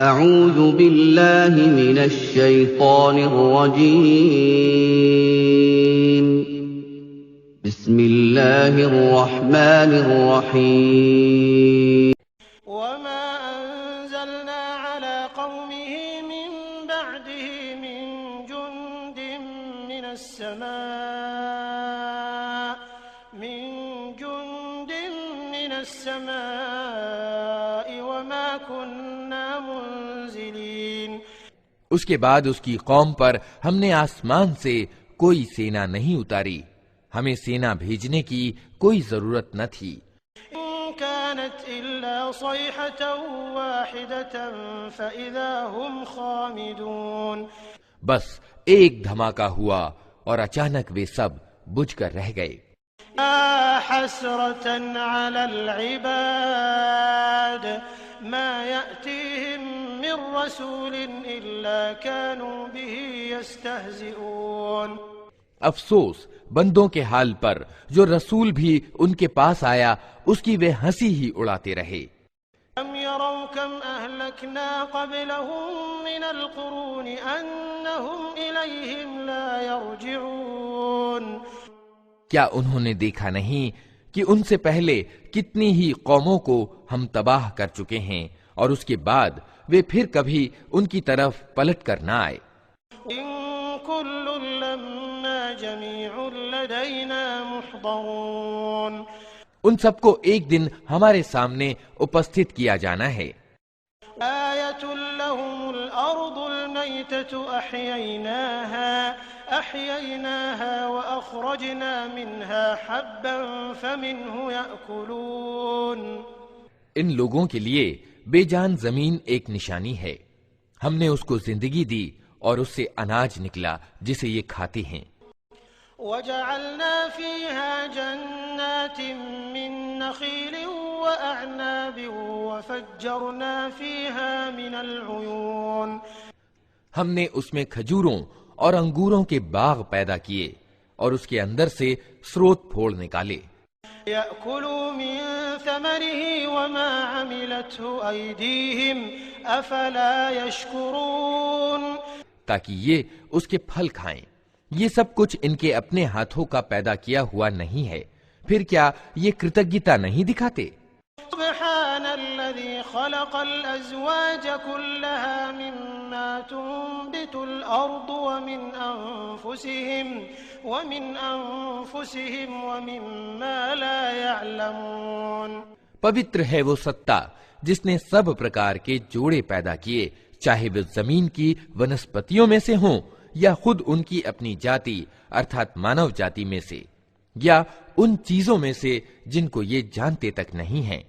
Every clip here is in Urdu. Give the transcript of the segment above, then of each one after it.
اعوذ باللہ من الشیطان الرجیم بسم اللہ الرحمن الرحیم وما أنزلنا على قومه من بعده من جند من السماء وما كنا منزلين. اس کے بعد اس کی قوم پر ہم نے آسمان سے کوئی سینا نہیں اتاری، ہمیں سینا بھیجنے کی کوئی ضرورت نہ تھی. كانت إلا صيحة واحدة فإذا هم خامدون. بس ایک دھماکہ ہوا اور اچانک وہ سب بجھ کر رہ گئے. حسرة على العباد ما يأتيهم من رسول إلا كانوا به يستهزئون. افسوس بندوں کے حال پر جو رسول بھی ان کے پاس آیا اس کی وہ ہنسی ہی اڑاتے رہے. أَمْ يَرَوْا كَمْ أَهْلَكْنَا قَبْلَهُمْ مِنَ الْقُرُونِ أَنَّهُمْ إِلَيْهِمْ لَا يَرْجِعُونَ. کیا انہوں نے دیکھا نہیں کہ ان سے پہلے کتنی ہی قوموں کو ہم تباہ کر چکے ہیں اور اس کے بعد وہ پھر کبھی ان کی طرف پلٹ کر نہ آئے. إِن كُلٌّ لَّمَّا جَمِيعٌ لَّدَيْنَا مُحْضَرُونَ. ان سب کو ایک دن ہمارے سامنے اپستھت کیا جانا ہے. آیۃ لہم الارض المیتۃ احییناها واخرجنا منها حبا فمنه یأکلون. ان لوگوں کے لیے بے جان زمین ایک نشانی ہے، ہم نے اس کو زندگی دی اور اس سے اناج نکلا جسے یہ کھاتے ہیں. وَجَعَلْنَا فِيهَا جَنَّاتٍ مِّن نَّخِيلٍ وَأَعْنَابٍ وَفَجَّرْنَا فِيهَا مِنَ الْعُيُونِ. ہم نے اس میں کھجوروں اور انگوروں کے باغ پیدا کیے اور اس کے اندر سے سروت پھوڑ نکالے. يَأْكُلُوا مِن ثَمَرِهِ وَمَا عَمِلَتْهُ أَيْدِيهِمْ أَفَلَا يَشْكُرُونَ. تاکہ یہ اس کے پھل کھائیں. یہ سب کچھ ان کے اپنے ہاتھوں کا پیدا کیا ہوا نہیں ہے، پھر کیا یہ کرتجنتا نہیں دکھاتے؟ سبحان الذي خلق الازواج كلها مما تنبت الارض ومن انفسهم ومما لا يعلمون. پوتر ہے وہ ستا جس نے سب پرکار کے جوڑے پیدا کیے، چاہے وہ زمین کی ونسپتیوں میں سے ہوں یا خود ان کی اپنی جاتی ارتھات مانو جاتی میں سے، یا ان چیزوں میں سے جن کو یہ جانتے تک نہیں ہیں.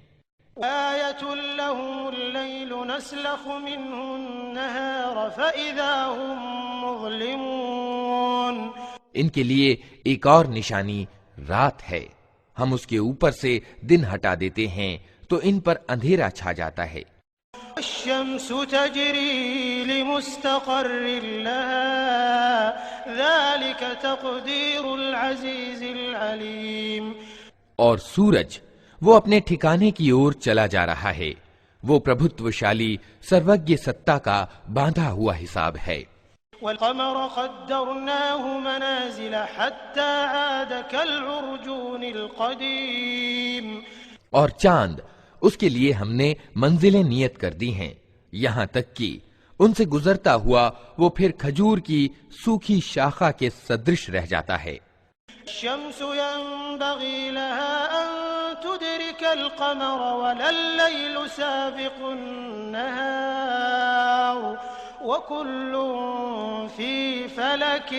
آیۃ لہم اللیل نسلخ منہ النہار فإذا ہم مظلمون. ان کے لیے ایک اور نشانی رات ہے، ہم اس کے اوپر سے دن ہٹا دیتے ہیں تو ان پر اندھیرا چھا جاتا ہے. الشمس تجری لمستقر لها ذلك تقدیر العزیز العلیم. اور سورج وہ اپنے ٹھکانے کی اور چلا جا رہا ہے، وہ پربھتوشالی سروگیہ ستا کا باندھا ہوا حساب ہے. والقمر قدرناه منازل حتى عاد كالعرجون القديم. اور چاند اس کے لیے ہم نے منزلیں نیت کر دی ہیں، یہاں تک کہ ان سے گزرتا ہوا وہ پھر کھجور کی سوکھی شاخہ کے صدرش رہ جاتا ہے. الشمس ينبغي لها أن تدرك القمر ولا الليل سابق النهار وكل في فلك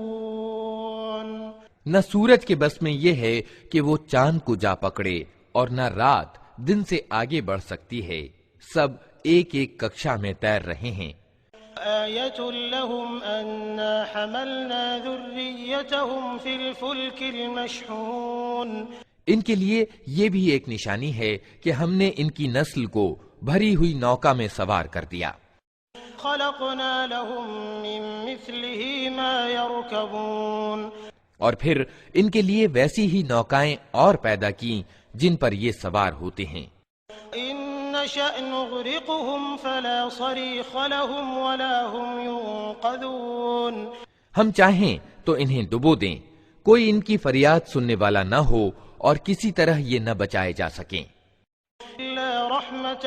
يسبحون. نہ سورج کے بس میں یہ ہے کہ وہ چاند کو جا پکڑے اور نہ رات دن سے آگے بڑھ سکتی ہے، سب ایک ایک ککشا میں تیر رہے ہیں. آیۃ لہم انا حملنا ذریتہم فی الفلک المشحون. ان کے لیے یہ بھی ایک نشانی ہے کہ ہم نے ان کی نسل کو بھری ہوئی نوکا میں سوار کر دیا. خلقنا لہم من مثلہ ما یرکبون. اور پھر ان کے لیے ویسی ہی نوکائیں اور پیدا کی جن پر یہ سوار ہوتے ہیں. ان نشأ نغرقهم فلا صريخ لهم ولا هم ينقذون. ہم چاہیں تو انہیں ڈبو دیں، کوئی ان کی فریاد سننے والا نہ ہو اور کسی طرح یہ نہ بچائے جا سکیں. إلا رحمة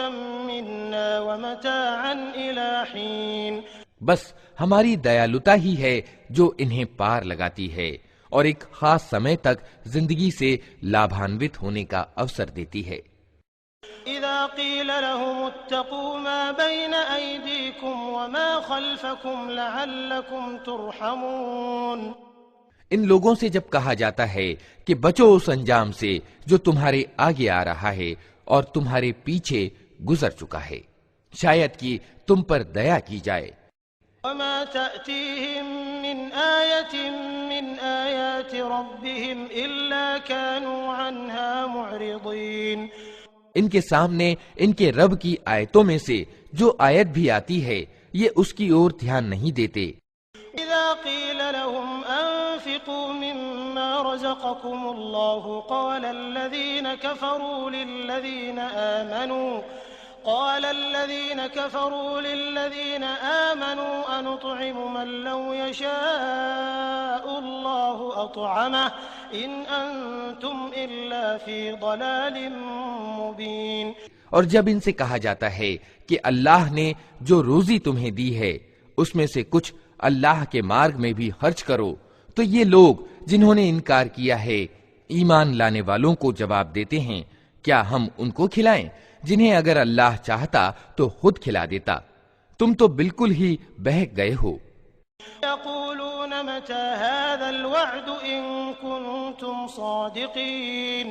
منا ومتاعا إلى حين. بس ہماری دیالتا ہی ہے جو انہیں پار لگاتی ہے اور ایک خاص سمے تک زندگی سے لابھانوت ہونے کا اوسر دیتی ہے. إذا قيل لهم اتقوا ما بين أيديكم وما خلفكم لعلكم ترحمون. ان لوگوں سے جب کہا جاتا ہے کہ بچو اس انجام سے جو تمہارے آگے آ رہا ہے اور تمہارے پیچھے گزر چکا ہے، شاید کہ تم پر دیا کی جائے. وما تأتيهم من آية من آيات ربهم إلا كانوا عنها معرضين. ان کے سامنے ان کے رب کی آیتوں میں سے جو آیت بھی آتی ہے یہ اس کی اور دھیان نہیں دیتے. إذا قيل لهم أنفقوا مما رزقكم الله قال الذين كفروا للذين آمنوا أنطعم من لو يشاء الله أطعمه إن أنتم إلا في ضلال مبين. اور جب ان سے کہا جاتا ہے کہ اللہ نے جو روزی تمہیں دی ہے اس میں سے کچھ اللہ کے مارگ میں بھی خرچ کرو، تو یہ لوگ جنہوں نے انکار کیا ہے ایمان لانے والوں کو جواب دیتے ہیں کیا ہم ان کو کھلائیں جنہیں اگر اللہ چاہتا تو خود کھلا دیتا، تم تو بالکل ہی بہک گئے ہو. يقولون متى هذا الوعد إن كنتم صادقين.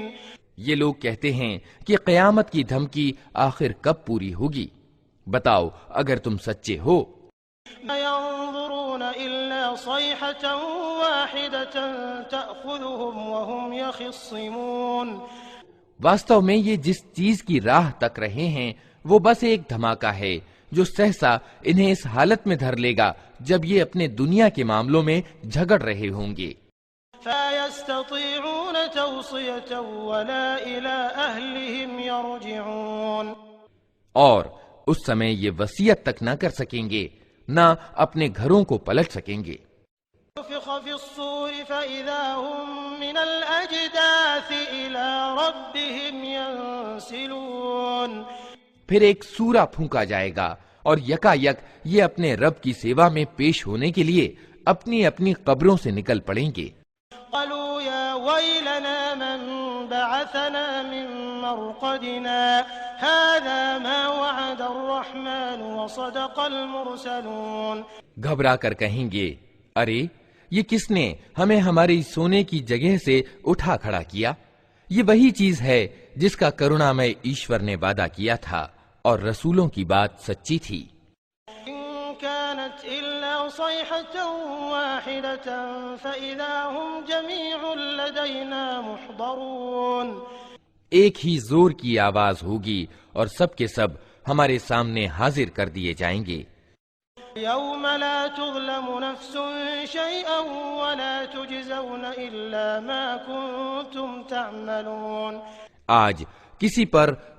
یہ لوگ کہتے ہیں کہ قیامت کی دھمکی آخر کب پوری ہوگی، بتاؤ اگر تم سچے ہو. ما ينظرون إلا صيحة واحدة تأخذهم وهم يخصمون. واستو میں یہ جس چیز کی راہ تک رہے ہیں وہ بس ایک دھماکہ ہے جو سہسا انہیں اس حالت میں دھر لے گا جب یہ اپنے دنیا کے معاملوں میں جھگڑ رہے ہوں گے. فلا يستطيعون توصية ولا إلى أهلهم يرجعون. اور اس سمے یہ وصیت تک نہ کر سکیں گے، نہ اپنے گھروں کو پلٹ سکیں گے. نفخ في الصور فإذا هم من الأجداث إلى ربهم ينسلون. پھر ایک سورہ پھونکا جائے گا اور یکا یک یہ اپنے رب کی سیوا میں پیش ہونے کے لیے اپنی اپنی قبروں سے نکل پڑیں گے. قالوا يا ويلنا من بعثنا من مرقدنا هذا ما وعد الرحمن وصدق المرسلون. گھبرا کر کہیں گے ارے یہ کس نے ہمیں ہماری سونے کی جگہ سے اٹھا کھڑا کیا، یہ وہی چیز ہے جس کا کرونامئے ایشور نے وعدہ کیا تھا اور رسولوں کی بات سچی تھی. إن كانت إلا صيحة واحدة فإذا هم جميع لدينا محضرون. ایک ہی زور کی آواز ہوگی اور سب کے سب ہمارے سامنے حاضر کر دیے جائیں گے. يوم لا تظلم نفس شيئا ولا تجزون إلا ما كنتم تعملون. آج کسی پر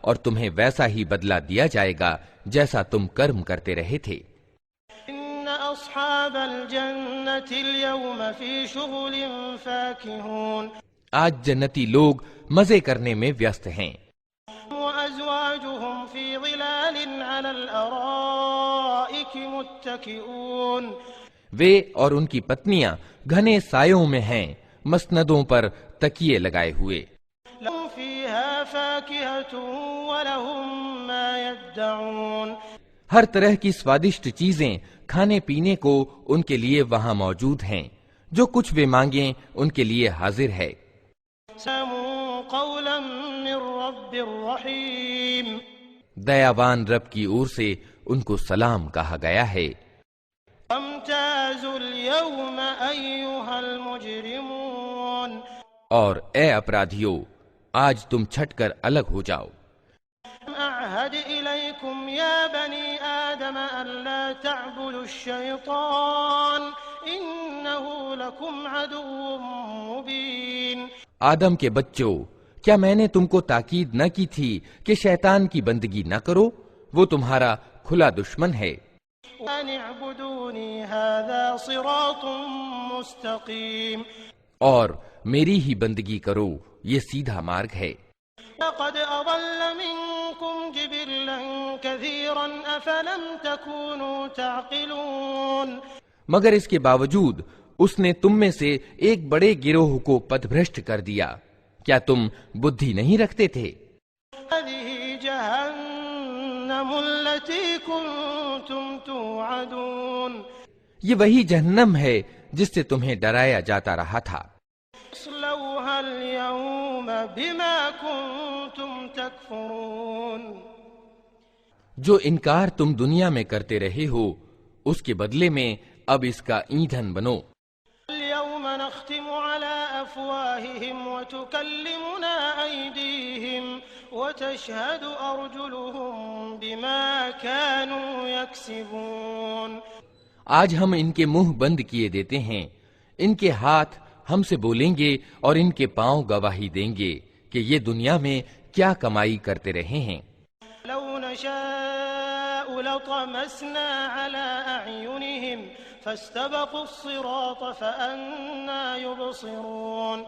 اور تمہیں ویسا ہی بدلہ دیا جائے گا جیسا تم کرم کرتے رہے تھے. إن أصحاب الجنة اليوم في شغل فاكهون. آج جنتی لوگ مزے کرنے میں ویست ہیں. وأزواجهم في ظلال على الأرائك متكئون. وے اور ان کی پتنیاں گھنے سایوں میں ہیں، مسندوں پر تکیے لگائے ہوئے. لهم فيها فاكهة ولهم ما يدعون. ہر طرح کی سوادشٹ چیزیں کھانے پینے کو ان کے لیے وہاں موجود ہیں، جو کچھ وہ مانگیں ان کے لیے حاضر ہے. سلام قولا من رب رحیم. دیاوان رب کی اور سے ان کو سلام کہا گیا ہے. امتازوا اليوم ایھا المجرمون. اور اے اپرادھیو آج تم چھٹ کر الگ ہو جاؤ. اعهد الیکم یا بنی آدم الا تعبدوا الشیطان انه لکم عدو مبین. آدم کے بچوں کیا میں نے تم کو تاکید نہ کی تھی کہ شیطان کی بندگی نہ کرو؟ وہ تمہارا کھلا دشمن ہے۔ وَأَنِ اعْبُدُونِي هَذَا صِرَاطٌ مُسْتَقِيمٌ، اور میری ہی بندگی کرو، یہ سیدھا مارگ ہے۔ لَقَدْ أَضَلَّ مِنكُمْ جِبِلًّا كَثِيرًا أَفَلَمْ تَكُونُوا تَعْقِلُونَ، مگر اس کے باوجود اس نے تم میں سے ایک بڑے گروہ کو پتھ بھرشٹ کر دیا، کیا تم بدھی نہیں رکھتے تھے؟ هَذِهِ جَهَنَّمُ الَّتِي كُنتُمْ تُوعَدُونَ، یہ وہی جہنم ہے جس سے تمہیں ڈرایا جاتا رہا تھا۔ اصْلَوْهَا الْيَوْمَ بِمَا كُنتُمْ تَكْفُرُونَ، جو انکار تم دنیا میں کرتے رہے ہو اس کے بدلے میں اب اس کا ایندھن بنو۔ اليوم نختم على أفواههم وتكلمنا أيديهم وتشهد أرجلهم بما كانوا يكسبون، آج ہم ان کے منہ بند کیے دیتے ہیں، ان کے ہاتھ ہم سے بولیں گے اور ان کے پاؤں گواہی دیں گے کہ یہ دنیا میں کیا کمائی کرتے رہے ہیں۔ لو نشاء لطمسنا على أعينهم فاستبقوا الصراط فأنى يبصرون،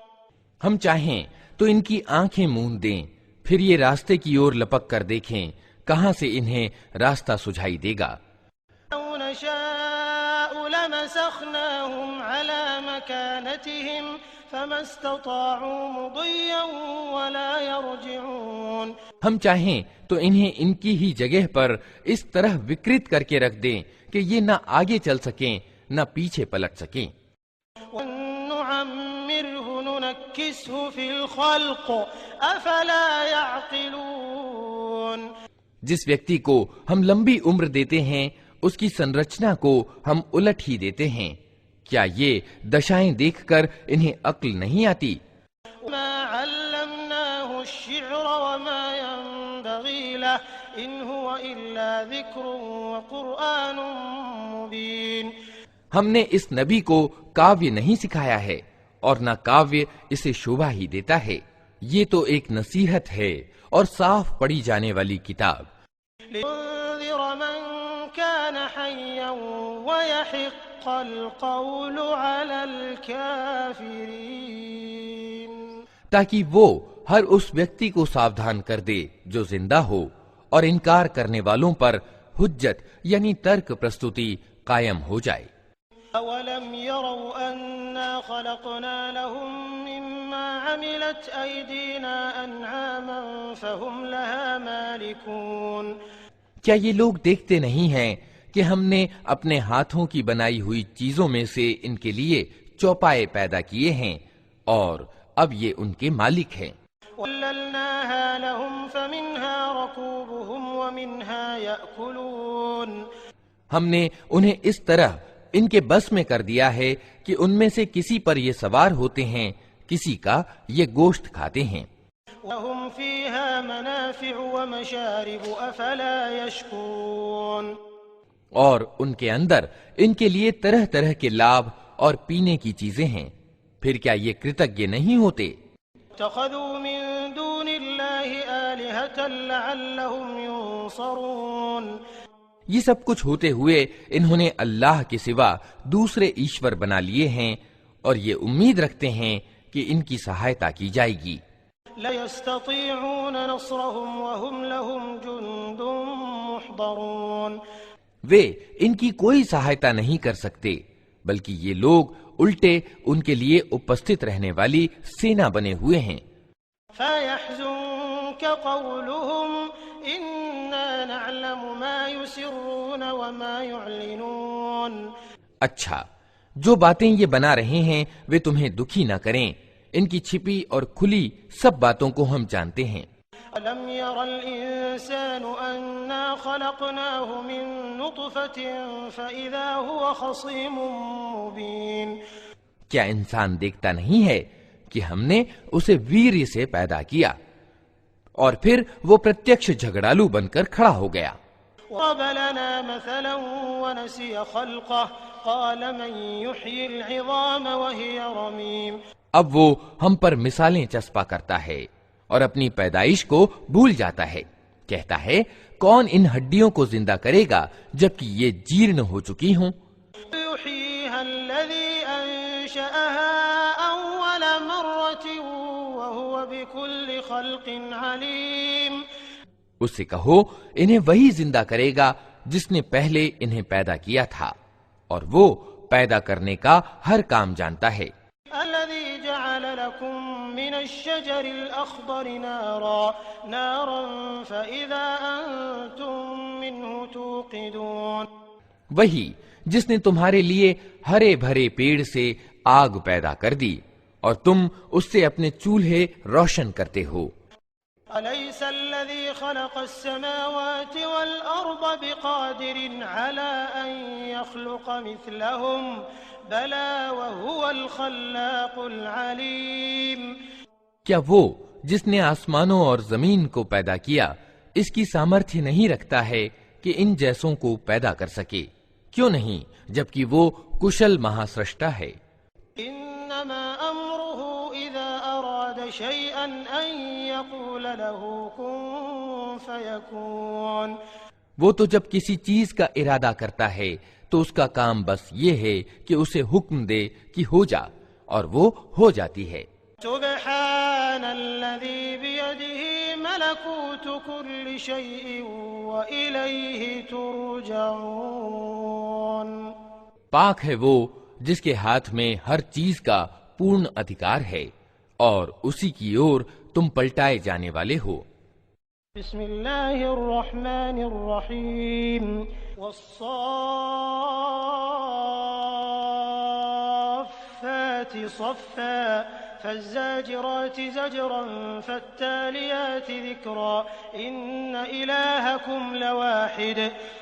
ہم چاہیں تو ان کی آنکھیں موند دیں، پھر یہ راستے کی اور لپک کر دیکھیں، کہاں سے انہیں راستہ سجھائی دے گا۔ لو نشاء لمسخناهم على مكانتهم فما استطاعوا مضيا ولا يرجعون، ہم چاہیں تو انہیں ان کی ہی جگہ پر اس طرح وکرت کر کے رکھ دیں کہ یہ نہ آگے چل سکیں نہ پیچھے پلٹ سکیں۔ وَنُعَمِّرْهُ نُنَكِّسْهُ فِي الْخَلْقِ أَفَلَا يَعْقِلُونَ، جس ویکتی کو ہم لمبی عمر دیتے ہیں اس کی سنرچنا کو ہم الٹ ہی دیتے ہیں، کیا یہ دشائیں دیکھ کر انہیں عقل نہیں آتی؟ وَمَا عَلَّمْنَاهُ الشِّعْرَ وَمَا يَنبَغِي لَهُ إِنْ هُوَ إِلَّا ذِكْرٌ وَقُرْآنٌ مُبِينٌ، ہم نے اس نبی کو کاویہ نہیں سکھایا ہے اور نہ کاویہ اسے شوبھا ہی دیتا ہے، یہ تو ایک نصیحت ہے اور صاف پڑھی جانے والی کتاب۔ لِيُنذِرَ مَن كَانَ حَيًّا وَيَحِقَّ الْقَوْلُ عَلَى الْكَافِرِينَ، تاکہ وہ ہر اس ویکتی کو ساودھان کر دے جو زندہ ہو اور انکار کرنے والوں پر حجت یعنی ترک پرستوتی قائم ہو جائے۔ أَوَلَمْ يَرَوْا أَنَّا خَلَقْنَا لَهُم مِّمَّا عَمِلَتْ أَيْدِينَا أَنْعَامًا فَهُمْ لَهَا مَالِكُونَ، کیا یہ لوگ دیکھتے نہیں ہیں کہ ہم نے اپنے ہاتھوں کی بنائی ہوئی چیزوں میں سے ان کے لیے چوپائے پیدا کیے ہیں اور اب یہ ان کے مالک ہیں۔ وَلَّلْنَاهَا لَهُمْ فَمِنْهَا رَكُوبُهُمْ وَمِنْهَا يَأْكُلُونَ، ہم نے انہیں اس طرح ان کے بس میں کر دیا ہے کہ ان میں سے کسی پر یہ سوار ہوتے ہیں، کسی کا یہ گوشت کھاتے ہیں۔ وَهُمْ فِيهَا مَنَافِعُ وَمَشَارِبُ أَفَلَا يَشْكُرُونَ، اور ان کے اندر ان کے لیے طرح طرح کے لابھ اور پینے کی چیزیں ہیں، پھر کیا یہ کرتجఞ نہیں ہوتے؟ اتخذوا من دون الله آلهة لعلهم ينصرون، یہ سب کچھ ہوتے ہوئے انہوں نے اللہ کے سوا دوسرے ایشور بنا لیے ہیں اور یہ امید رکھتے ہیں کہ ان کی سہایتا کی جائے گی۔ لا يستطيعون نصرهم وهم لهم جند محضرون، وہ ان کی کوئی سہایتا نہیں کر سکتے بلکہ یہ لوگ الٹے ان کے لیے اپستھت رہنے والی سینا بنے ہوئے ہیں۔ فَيَحْزُنكَ قَوْلُهُمْ إِنَّا نَعْلَمُ مَا يُسِرُّونَ وَمَا يُعْلِنُونَ، اچھا، جو باتیں یہ بنا رہے ہیں وہ تمہیں دکھی نہ کریں، ان کی چھپی اور کھلی سب باتوں کو ہم جانتے ہیں۔ أَلَمْ يَرَ الْإِنسَانُ أَنَّا خَلَقْنَاهُ مِن نُّطْفَةٍ فَإِذَا هُوَ خَصِيمٌ مُّبِينٌ، کیا انسان دیکھتا نہیں ہے کہ ہم نے اسے ویری سے پیدا کیا اور پھر وہ پرتیکش جھگڑالو بن کر کھڑا ہو گیا۔ وَضَرَبَ لَنَا مَثَلًا وَنَسِيَ خَلْقَهُ قَالَ مَن يُحْيِي الْعِظَامَ وَهِيَ رَمِيمٌ، اب وہ ہم پر مثالیں چسپا کرتا ہے اور اپنی پیدائش کو بھول جاتا ہے. کہتا ہے کون ان ہڈیوں کو زندہ کرے گا جبکہ یہ جیرن ہو چکی ہوں؟ يحييها الذي أنشأها أول مرة وهو بكل خلق عليم. اس سے کہو انہیں وہی زندہ کرے گا جس نے پہلے انہیں پیدا کیا تھا اور وہ پیدا کرنے کا ہر کام جانتا ہے. الذي جعل لكم من الشجر الأخضر نارا فإذا أنتم منه توقدون. وہی جس نے تمہارے لیے ہرے بھرے پیڑ سے آگ پیدا کر دی اور تم اس سے اپنے چولہے روشن کرتے ہو. أليس الذي خلق السماوات والأرض بقادر على أن يخلق مثلهم بلى وهو الخلاق العليم. کیا وہ جس نے آسمانوں اور زمین کو پیدا کیا اس کی سامرتھی نہیں رکھتا ہے کہ ان جیسوں کو پیدا کر سکے؟ کیوں نہیں، جبکہ وہ کشل مہاسرشٹا ہے. انما امره اذا اراد شيئا ان يقول له كن فيكون. وہ تو جب کسی چیز کا ارادہ کرتا ہے تو اس کا کام بس یہ ہے کہ اسے حکم دے کہ ہو جا اور وہ ہو جاتی ہے. سبحان الذي بيده ملكوت كل شيء وإليه ترجعون. پاک ہے وہ جس کے ہاتھ میں ہر چیز کا پورن ادھیکار ہے اور اسی کی اور تم پلٹائے جانے والے ہو. بسم اللہ الرحمن الرحیم. والصافات صفا فالزاجرات زجرا فالتاليات ذكرا إن إلهكم لواحد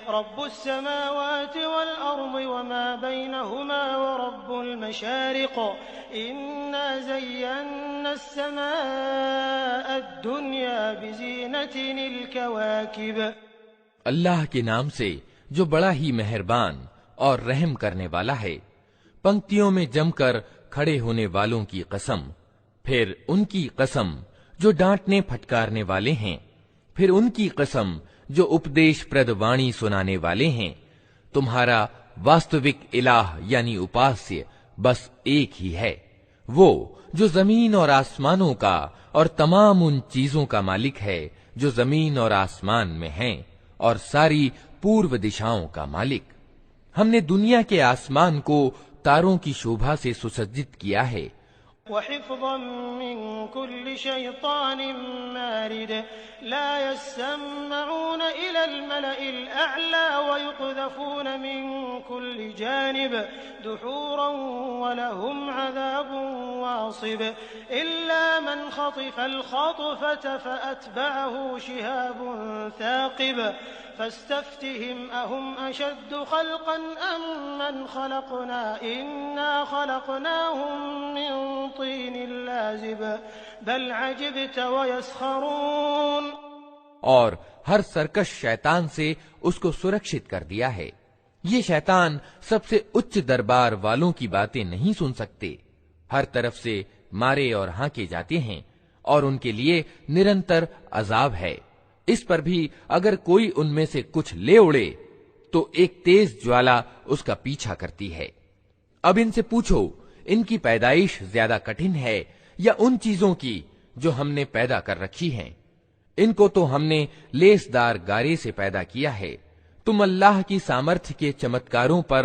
رب السماوات والأرض وما بينهما ورب المشارق إنا زينا السماء الدنيا بزينة الكواكب. اللہ کے نام سے جو بڑا ہی مہربان اور رحم کرنے والا ہے. پنکتیوں میں جم کر کھڑے ہونے والوں کی قسم، پھر ان کی قسم جو ڈانٹنے پھٹکارنے والے ہیں، پھر ان کی قسم جو اپدیش پرد وانی سنانے والے ہیں. تمہارا واستوک الہ یعنی اپاسیہ بس ایک ہی ہے، وہ جو زمین اور آسمانوں کا اور تمام ان چیزوں کا مالک ہے جو زمین اور آسمان میں ہیں اور ساری پورو دشاؤں کا مالک. ہم نے دنیا کے آسمان کو تاروں کی شوبھا سے سسجت کیا ہے. وحفظا من كل شيطان مارد لا يسمعون إلى الملأ الأعلى ويقذفون من كل جانب دحورا ولهم عذاب واصب إلا من خطف الخطفة فأتبعه شهاب ثاقب فاستفتهم أهم أشد خلقا أم من خلقنا إنا خلقناهم من طين لازب بل عجبت ويسخرون. اور ہر سرکش شیطان سے اس کو سرکشت کر دیا ہے. یہ شیطان سب سے اچ دربار والوں کی باتیں نہیں سن سکتے. ہر طرف سے مارے اور ہانکے جاتے ہیں اور ان کے لیے نرنتر عذاب ہے. اس پر بھی اگر کوئی ان میں سے کچھ لے اڑے تو ایک تیز جوالا اس کا پیچھا کرتی ہے. اب ان سے پوچھو ان کی پیدائش زیادہ کٹھن ہے یا ان چیزوں کی جو ہم نے پیدا کر رکھی ہیں؟ ان کو تو ہم نے لیس دار گارے سے پیدا کیا ہے. تم اللہ کی سامرتھ کے چمتکاروں پر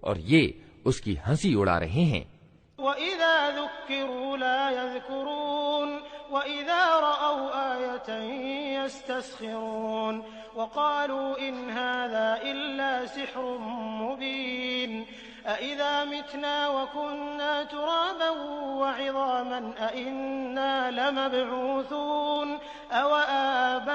اور یہ اس کی ہنسی اڑا رہے ہیں. وَإِذَا ذُكِّرُوا لَا يَذْكُرُونَ وَإِذَا رَأَوْا آيَةً يَسْتَسْخِرُونَ وَقَالُوا إِنْ هَذَا إِلَّا سِحْرٌ مُبِينٌ أَإِذَا مِتْنَا وَكُنَّا تُرَابًا وَعِظَامًا أَإِنَّا لَمَبْعُوثُونَ أَوَآبَاؤُنَا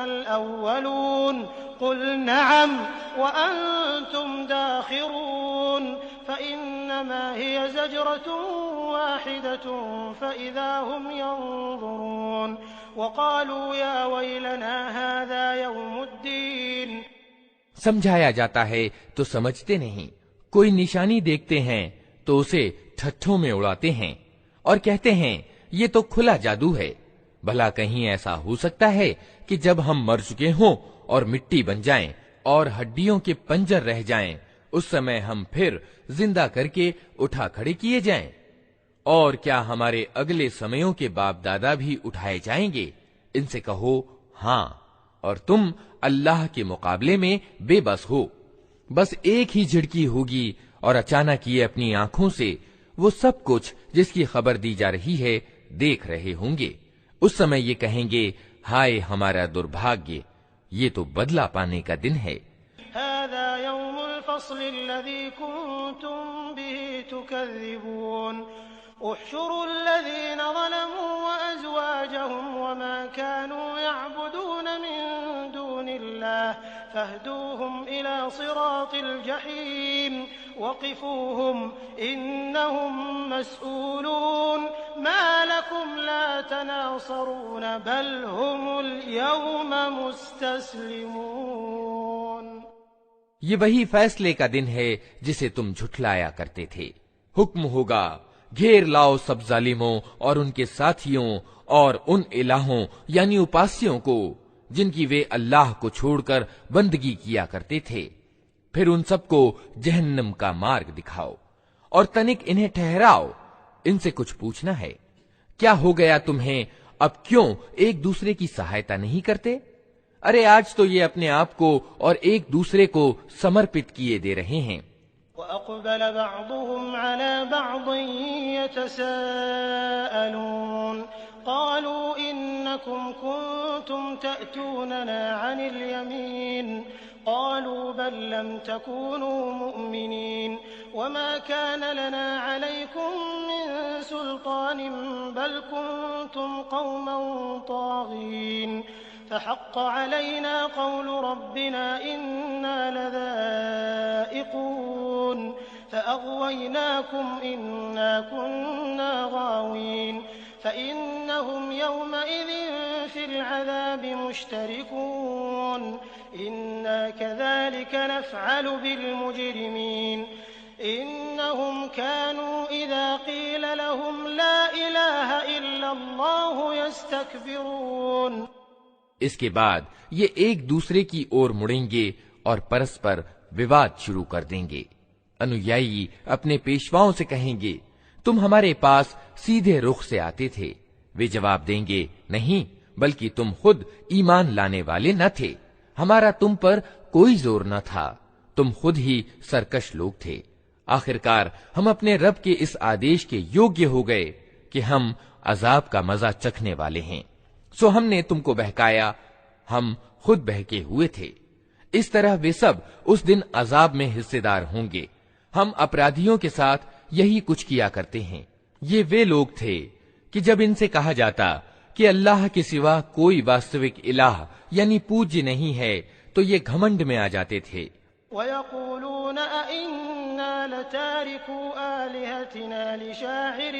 الْأَوَّلُونَ قُلْ نَعَمْ وَأَنْتُمْ دَاخِرُونَ فَإِنَّمَا هِيَ زَجْرَةٌ وَاحِدَةٌ فَإِذَا هُمْ يَنظُرُونَ وَقَالُوا يَا وَيْلَنَا هَذَا يَوْمُ الدِّينِ. سمجھایا جاتا ہے تو سمجھتے نہیں. کوئی نشانی دیکھتے ہیں تو اسے ٹھٹھوں میں اڑاتے ہیں اور کہتے ہیں یہ تو کھلا جادو ہے، بھلا کہیں ایسا ہو سکتا ہے کہ جب ہم مر چکے ہوں اور مٹی بن جائیں اور ہڈیوں کے پنجر رہ جائیں، اس سمے ہم پھر زندہ کر کے اٹھا کھڑے کیے جائیں؟ اور کیا ہمارے اگلے سمیوں کے باپ دادا بھی اٹھائے جائیں گے؟ ان سے کہو ہاں، اور تم اللہ کے مقابلے میں بے بس ہو۔ بس ایک ہی جھڑکی ہوگی اور اچانک یہ اپنی آنکھوں سے وہ سب کچھ جس کی خبر دی جا رہی ہے دیکھ رہے ہوں گے۔ اس سمے یہ کہیں گے ہائے ہمارا دربھاگیہ، یہ تو بدلہ پانے کا دن ہے۔ هذا يوم الفصل الذي كنتم به تكذبون احشروا الذين ظلموا وأزواجهم وما كانوا يعبدون من دون الله فاهدوهم إلى صراط الجحيم وقفوهم إنهم مسؤولون ما لكم لا تناصرون بل هم اليوم مستسلمون۔ یہ وہی فیصلے کا دن ہے جسے تم جھٹلایا کرتے تھے۔ حکم ہوگا گھیر لاؤ سب ظالموں اور ان کے ساتھیوں اور ان الہوں یعنی اپاسیوں کو جن کی وہ اللہ کو چھوڑ کر بندگی کیا کرتے تھے، پھر ان سب کو جہنم کا مارگ دکھاؤ اور تنک انہیں ٹھہراؤ۔ ان سے کچھ پوچھنا ہے، کیا ہو گیا تمہیں؟ اب کیوں ایک دوسرے کی سہایتا نہیں کرتے؟ ارے آج تو یہ اپنے آپ کو اور ایک دوسرے کو سمرپت کیے دے رہے ہیں۔ وَأَقْبَلَ بَعْضُهُمْ عَلَى بَعْضٍ يَتَسَاءَلُونَ قَالُوا إِنَّكُمْ كُنتُمْ تَأْتُونَنَا عَنِ الْيَمِينِ قَالُوا بَل لَّمْ تَكُونُوا مُؤْمِنِينَ وَمَا كَانَ لَنَا عَلَيْكُمْ مِنْ سُلْطَانٍ بَلْ كُنتُمْ قَوْمًا طَاغِينَ فحق علينا قول ربنا إنا لذائقون فأغويناكم إنا كنا غاوين فإنهم يومئذ في العذاب مشتركون إنا كذلك نفعل بالمجرمين إنهم كانوا إذا قيل لهم لا إله إلا الله يستكبرون۔ اس کے بعد یہ ایک دوسرے کی اور مڑیں گے اور پرسپر وواد شروع کر دیں گے۔ انویائی اپنے پیشواؤں سے کہیں گے تم ہمارے پاس سیدھے رخ سے آتے تھے۔ وہ جواب دیں گے نہیں، بلکہ تم خود ایمان لانے والے نہ تھے، ہمارا تم پر کوئی زور نہ تھا، تم خود ہی سرکش لوگ تھے۔ آخرکار ہم اپنے رب کے اس آدیش کے یوگیہ ہو گئے کہ ہم عذاب کا مزہ چکھنے والے ہیں، سو ہم نے تم کو بہکایا، ہم خود بہکے ہوئے تھے۔ اس طرح وہ سب اس دن عذاب میں حصے دار ہوں گے۔ ہم اپرادھیوں کے ساتھ یہی کچھ کیا کرتے ہیں۔ یہ وہ لوگ تھے کہ جب ان سے کہا جاتا کہ اللہ کے سوا کوئی واستوک الہ یعنی پوجیہ نہیں ہے تو یہ گھمنڈ میں آ جاتے تھے۔ وَيَقُولُونَ أَإِنَّا لَتَارِكُو آلِهَتِنَا لِشَاعِرٍ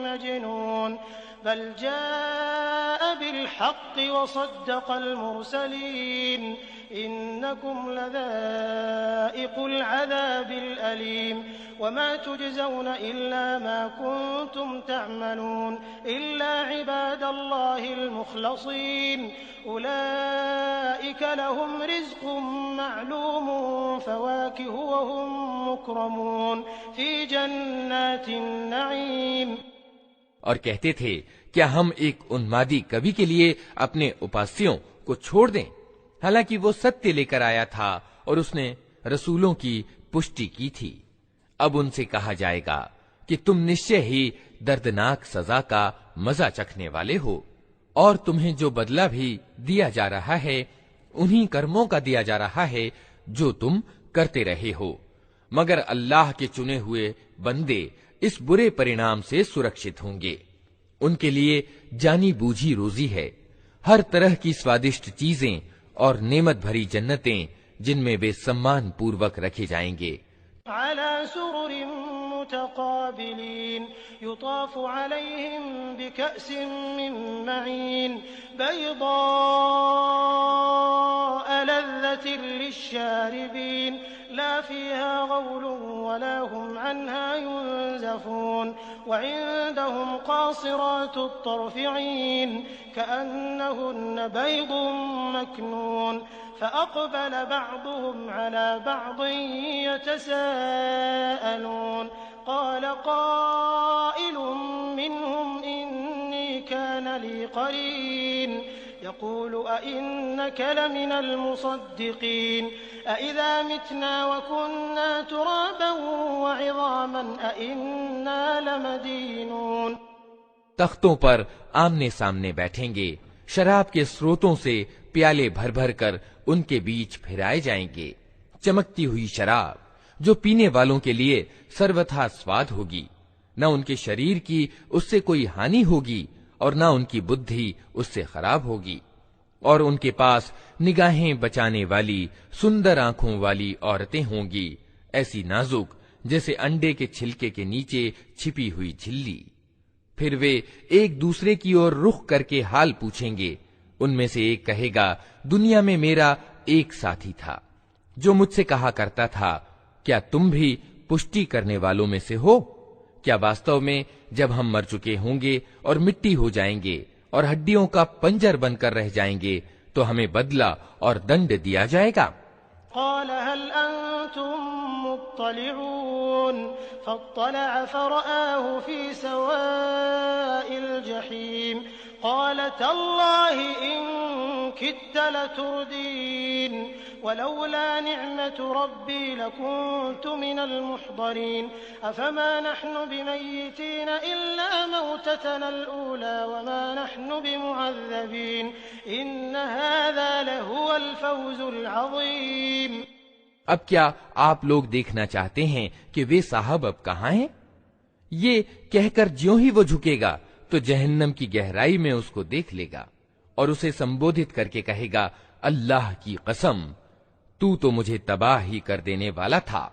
مَجْنُونَ بل جاء بالحق وصدق المرسلين إنكم لذائق العذاب الأليم وما تجزون إلا ما كنتم تعملون إلا عباد الله المخلصين أولئك لهم رزق معلوم فواكه وهم مكرمون في جنات النعيم۔ اور کہتے تھے کیا ہم ایک انمادی کبھی کے لیے اپنے اپاسیوں کو چھوڑ دیں، حالانکہ وہ ستیہ لے کر آیا تھا اور اس نے رسولوں کی پشٹی کی تھی۔ اب ان سے کہا جائے گا کہ تم نشچے ہی دردناک سزا کا مزہ چکھنے والے ہو، اور تمہیں جو بدلہ بھی دیا جا رہا ہے انہی کرموں کا دیا جا رہا ہے جو تم کرتے رہے ہو، مگر اللہ کے چنے ہوئے بندے اس برے پرینام سے سرکشت ہوں گے۔ ان کے لیے جانی بوجھی روزی ہے، ہر طرح کی سوادشٹ چیزیں اور نعمت بھری جنتیں جن میں وہ سمان پوروک رکھے جائیں گے۔ على سرر متقابلين يطاف عليهم بكأس من معين بيضاء لذة للشاربين لا فيها غول ولا هم عنها ينزفون وعندهم قاصرات الطرف عين كأنهن بيض مكنون فأقبل بعضهم على بعض يتساءلون قال قائل منهم إني كان لي قرين يقول أئنك لمن المصدقين أئذا متنا وكنا ترابا وعظاما أئنا لمدينون. تختوں پر آمنے سامنے بیٹھیں گے، شراب کے سروتوں سے پیالے بھر بھر کر ان کے بیچ پھرائے جائیں گے، چمکتی ہوئی شراب جو پینے والوں کے لیے سروتھا سواد ہوگی، نہ ان کے شریر کی اس سے کوئی ہانی ہوگی اور نہ ان کی بدھی اس سے خراب ہوگی، اور ان کے پاس نگاہیں بچانے والی سندر آنکھوں والی عورتیں ہوں گی، ایسی نازک جیسے انڈے کے چھلکے کے نیچے چھپی ہوئی جھلی. پھر وہ ایک دوسرے کی اور رخ کر کے حال پوچھیں گے. ان میں سے ایک کہے گا دنیا میں میرا ایک ساتھی تھا جو مجھ سے کہا کرتا تھا کیا تم بھی پشٹی کرنے والوں میں سے ہو؟ کیا واستو میں جب ہم مر چکے ہوں گے اور مٹی ہو جائیں گے اور ہڈیوں کا پنجر بن کر رہ جائیں گے تو ہمیں بدلہ اور دنڈ دیا جائے گا؟ قال هل أنتم مطلعون فاطلع فرآه في سواء الجحيم قال تالله إن كدت لتردين ولولا نعمة ربي لكنت من المحضرين أفما نحن بميتين إلا موتتنا الأولى وما نحن بمعذبين إن هذا لهو الفوز العظيم. اب کیا آپ لوگ دیکھنا چاہتے ہیں کہ وہ صاحب اب کہاں ہیں؟ یہ کہہ کر جیوں ہی وہ جھکے گا تو جہنم کی گہرائی میں اس کو دیکھ لے گا اور اسے سمبودھت کر کے کہے گا اللہ کی قسم تو مجھے تباہ ہی کر دینے والا تھا،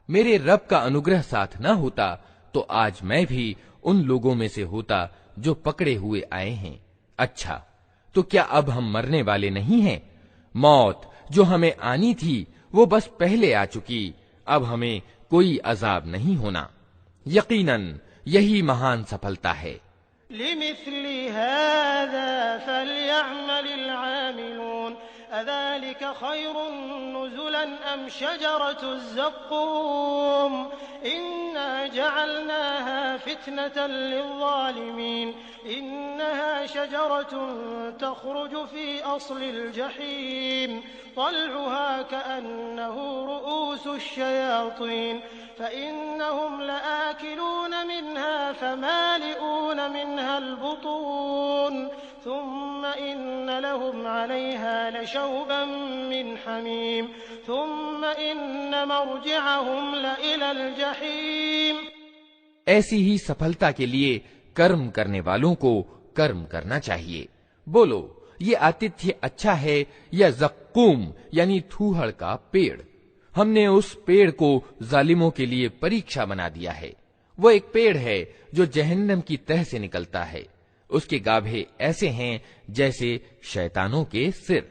میرے رب کا انوگرہ ساتھ نہ ہوتا تو آج میں بھی ان لوگوں میں سے ہوتا جو پکڑے ہوئے آئے ہیں. اچھا تو کیا اب ہم مرنے والے نہیں ہیں؟ موت جو ہمیں آنی تھی وہ بس پہلے آ چکی، اب ہمیں کوئی عذاب نہیں ہونا. یقیناً یہی مہان سفلتا ہے. لمثل هذا فليعمل العاملون أذلك خير نزلا أم شجرة الزقوم إنا جعلناها فتنة للظالمين إنها شجرة تخرج في أصل الجحيم طلعها كأنه رؤوس الشياطين فإنهم لآكلون منها فمالئون منها البطون ثم إن لهم عليها لشوبا من حميم ثم إن مرجعهم لإلى الجحيم. ایسی ہی سفلتا کے لیے کرم کرنے والوں کو کرم کرنا چاہیے. بولو یہ آتتیہ اچھا ہے یا زقوم یعنی تھوہڑ کا پیڑ؟ ہم نے اس پیڑ کو ظالموں کے لیے پریکشا بنا دیا ہے. وہ ایک پیڑ ہے جو جہنم کی تہ سے نکلتا ہے، اس کے گابھے ایسے ہیں جیسے شیطانوں کے سر.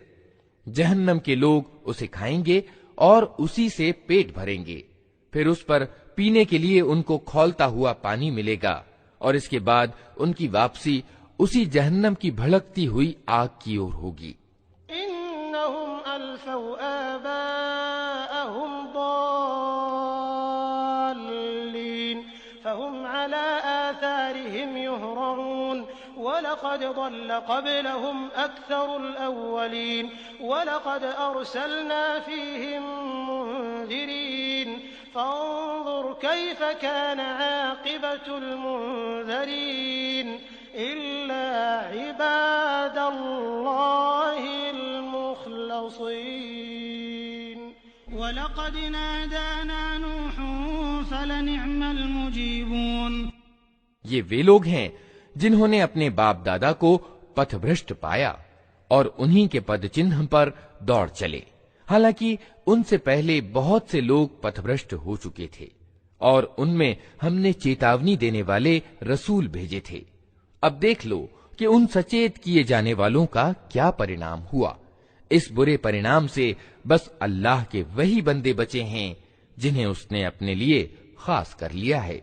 جہنم کے لوگ اسے کھائیں گے اور اسی سے پیٹ بھریں گے، پھر اس پر پینے کے لیے ان کو کھولتا ہوا پانی ملے گا اور اس کے بعد ان کی واپسی اسی جہنم کی بھڑکتی ہوئی آگ کی اور ہوگی. انہم الفوا آباءہم ضالین فہم علی آثارہم یہرعون وَلَقَدْ ضَلَّ قَبْلَهُمْ أَكْثَرُ الْأَوَّلِينَ وَلَقَدْ أَرْسَلْنَا فِيهِمْ مُنذِرِينَ فَانظُرْ كَيْفَ كَانَ عَاقِبَةُ الْمُنذَرِينَ إِلَّا عِبَادَ اللَّهِ الْمُخْلَصِينَ وَلَقَدْ نَادَانَا نُوحٌ فَلَنِعْمَ الْمُجِيبُونَ. یہ وہ لوگ ہیں جنہوں نے اپنے باپ دادا کو پتھ بھرشٹ پایا اور انہی کے پد چنہ پر دوڑ چلے، حالانکہ ان سے پہلے بہت سے لوگ پتھ بھرشٹ ہو چکے تھے اور ان میں ہم نے چیتاونی دینے والے رسول بھیجے تھے. اب دیکھ لو کہ ان سچیت کیے جانے والوں کا کیا پرینام ہوا. اس برے پرینام سے بس اللہ کے وہی بندے بچے ہیں جنہیں اس نے اپنے لیے خاص کر لیا ہے۔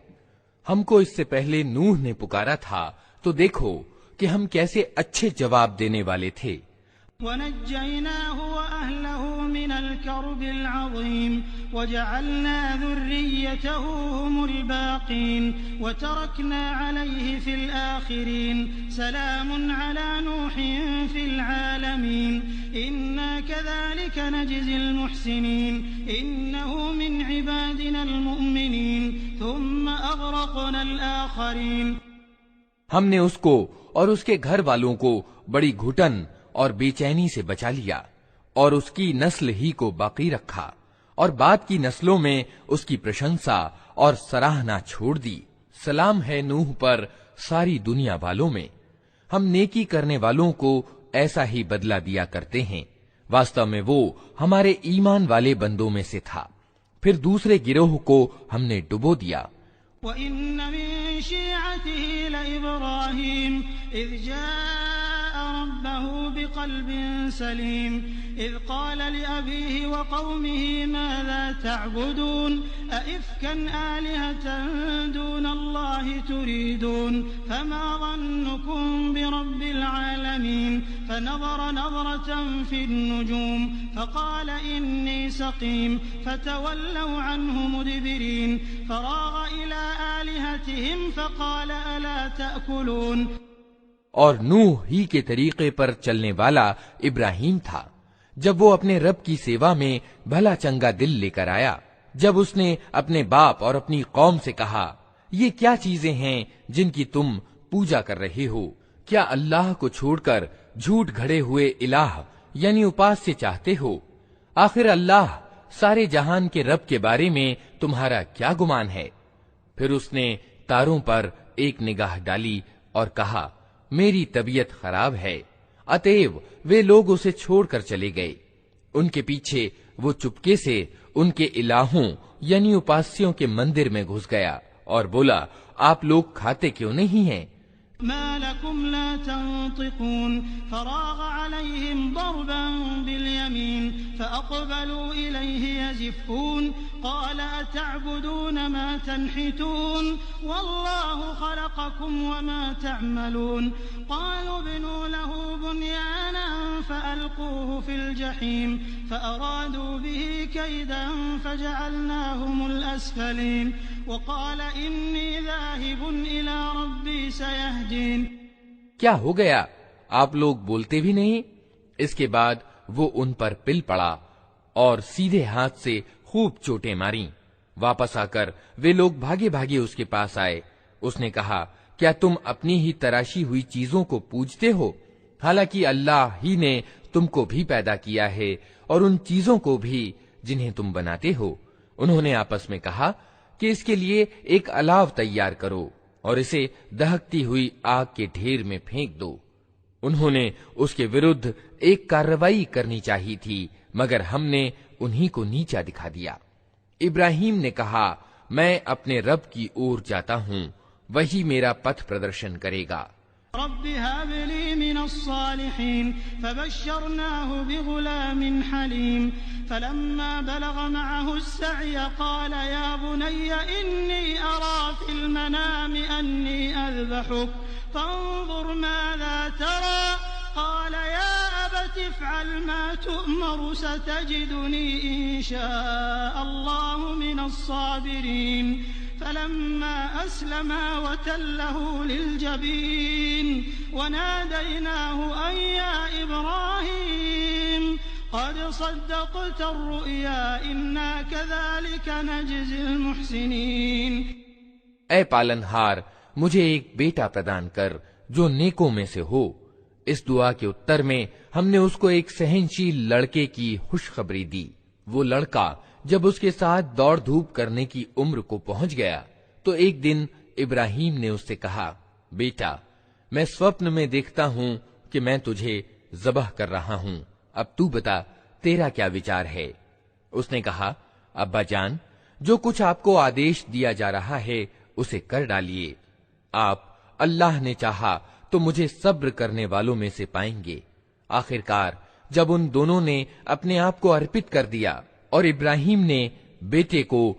ہم کو اس سے پہلے نوح نے پکارا تھا تو دیکھو کہ ہم کیسے اچھے جواب دینے والے تھے۔ وَنَجَّيْنَاهُ وَأَهْلَهُ مِنَ الْكَرْبِ الْعَظِيمِ وَجَعَلْنَا ذُرِّيَّتَهُ هُمُ الْبَاقِينَ وَتَرَكْنَا عَلَيْهِ فِي الْآخِرِينَ سَلَامٌ عَلَى نُوحٍ فِي الْعَالَمِينَ إِنَّا كَذَلِكَ نَجْزِي الْمُحْسِنِينَ إِنَّهُ مِنْ عِبَادِنَا الْمُؤْمِنِينَ ثُمَّ أَغْرَقْنَا الْآخَرِينَ۔ ہم نے اس کو اور اس کے گھر والوں کو بڑی گھٹن اور بے چینی سے بچا لیا اور اس کی نسل ہی کو باقی رکھا اور بعد کی نسلوں میں اس کی پرشنسا اور سراہنا چھوڑ دی۔ سلام ہے نوح پر ساری دنیا والوں میں۔ ہم نیکی کرنے والوں کو ایسا ہی بدلہ دیا کرتے ہیں۔ واستو میں وہ ہمارے ایمان والے بندوں میں سے تھا۔ پھر دوسرے گروہ کو ہم نے ڈبو دیا۔ وَإِنَّ مِن شِيعَتِهِ لَإِبْرَاهِيمَ إِذْ جَاءَ رَبَّهُ بِقَلْبٍ سَلِيمٍ إِذْ قَالَ لِأَبِيهِ وَقَوْمِهِ مَاذَا تَعْبُدُونَ أَئِفْكًا آلِهَةً دُونَ اللَّهِ تُرِيدُونَ فَمَا ظَنُّكُم بِرَبِّ الْعَالَمِينَ فَنَظَرَ نَظْرَةً فِي النُّجُومِ فَقَالَ إِنِّي سَقِيمٌ فَتَوَلَّوْا عَنْهُ مُدْبِرِينَ فَرَاغَ إِلَى آلِهَتِهِمْ فَقَالَ أَلَا تَأْكُلُونَ۔ اور نوح ہی کے طریقے پر چلنے والا ابراہیم تھا۔ جب وہ اپنے رب کی سیوا میں بھلا چنگا دل لے کر آیا، جب اس نے اپنے باپ اور اپنی قوم سے کہا، یہ کیا چیزیں ہیں جن کی تم پوجا کر رہے ہو؟ کیا اللہ کو چھوڑ کر جھوٹ گھڑے ہوئے الہ یعنی اپاس سے چاہتے ہو؟ آخر اللہ سارے جہان کے رب کے بارے میں تمہارا کیا گمان ہے؟ پھر اس نے تاروں پر ایک نگاہ ڈالی اور کہا، میری طبیعت خراب ہے۔ اتیو وہ لوگ اسے چھوڑ کر چلے گئے۔ ان کے پیچھے وہ چپکے سے ان کے الہوں یعنی اپاسیوں کے مندر میں گھس گیا اور بولا، آپ لوگ کھاتے کیوں نہیں ہیں؟ ما لكم لا تنطقون فراغ عليهم ضربا باليمين فأقبلوا إليه يزفون قال أتعبدون ما تنحتون والله خلقكم وما تعملون قالوا ابنوا له بنيانا فألقوه في الجحيم فأرادوا به كيدا فجعلناهم الأسفلين وقال إني ذاهب إلى ربي سيهدين۔ کیا ہو گیا؟ آپ لوگ بولتے بھی نہیں؟ اس کے بعد وہ ان پر پل پڑا اور سیدھے ہاتھ سے خوب چوٹیں ماریں۔ واپس آ کر وہ لوگ بھاگے بھاگے اس کے پاس آئے۔ اس نے کہا، کیا تم اپنی ہی تراشی ہوئی چیزوں کو پوجتے ہو؟ حالانکہ اللہ ہی نے تم کو بھی پیدا کیا ہے اور ان چیزوں کو بھی جنہیں تم بناتے ہو۔ انہوں نے آپس میں کہا کہ اس کے لیے ایک الاو تیار کرو اور اسے دہکتی ہوئی آگ کے ڈھیر میں پھینک دو۔ انہوں نے اس کے ورد ایک کارروائی کرنی چاہی تھی، مگر ہم نے انہی کو نیچا دکھا دیا۔ ابراہیم نے کہا، میں اپنے رب کی اور جاتا ہوں، وہی میرا پتھ پردرشن کرے گا۔ رب هب لي من الصالحين فبشرناه بغلام حليم فلما بلغ معه السعي قال يا بني إني أرى في المنام أني أذبحك فانظر ماذا ترى قال يا أبت افعل ما تؤمر ستجدني إن شاء الله من الصابرين فلما أسلما وتله للجبين وناديناه أن يا إبراهيم قد صدقت الرؤيا إنا كذلك نجزي المحسنين۔ اے پالنہار، مجھے ایک بیٹا پردان کر جو نیکوں میں سے ہو۔ اس دعا کے اتر میں ہم نے اس کو ایک سہنشیل لڑکے کی خوشخبری دی۔ وہ لڑکا جب اس کے ساتھ دوڑ دھوپ کرنے کی عمر کو پہنچ گیا تو ایک دن ابراہیم نے اس سے کہا، بیٹا، میں سوپن میں دیکھتا ہوں کہ میں تجھے ذبح کر رہا ہوں، اب تو بتا تیرا کیا وچار ہے؟ اس نے کہا، ابا جان، جو کچھ آپ کو آدیش دیا جا رہا ہے اسے کر ڈالیے۔ آپ اللہ نے چاہا تو مجھے صبر کرنے والوں میں سے پائیں گے۔ آخرکار جب ان دونوں نے اپنے آپ کو ارپت کر دیا اور ابراہیم نے بیٹے کو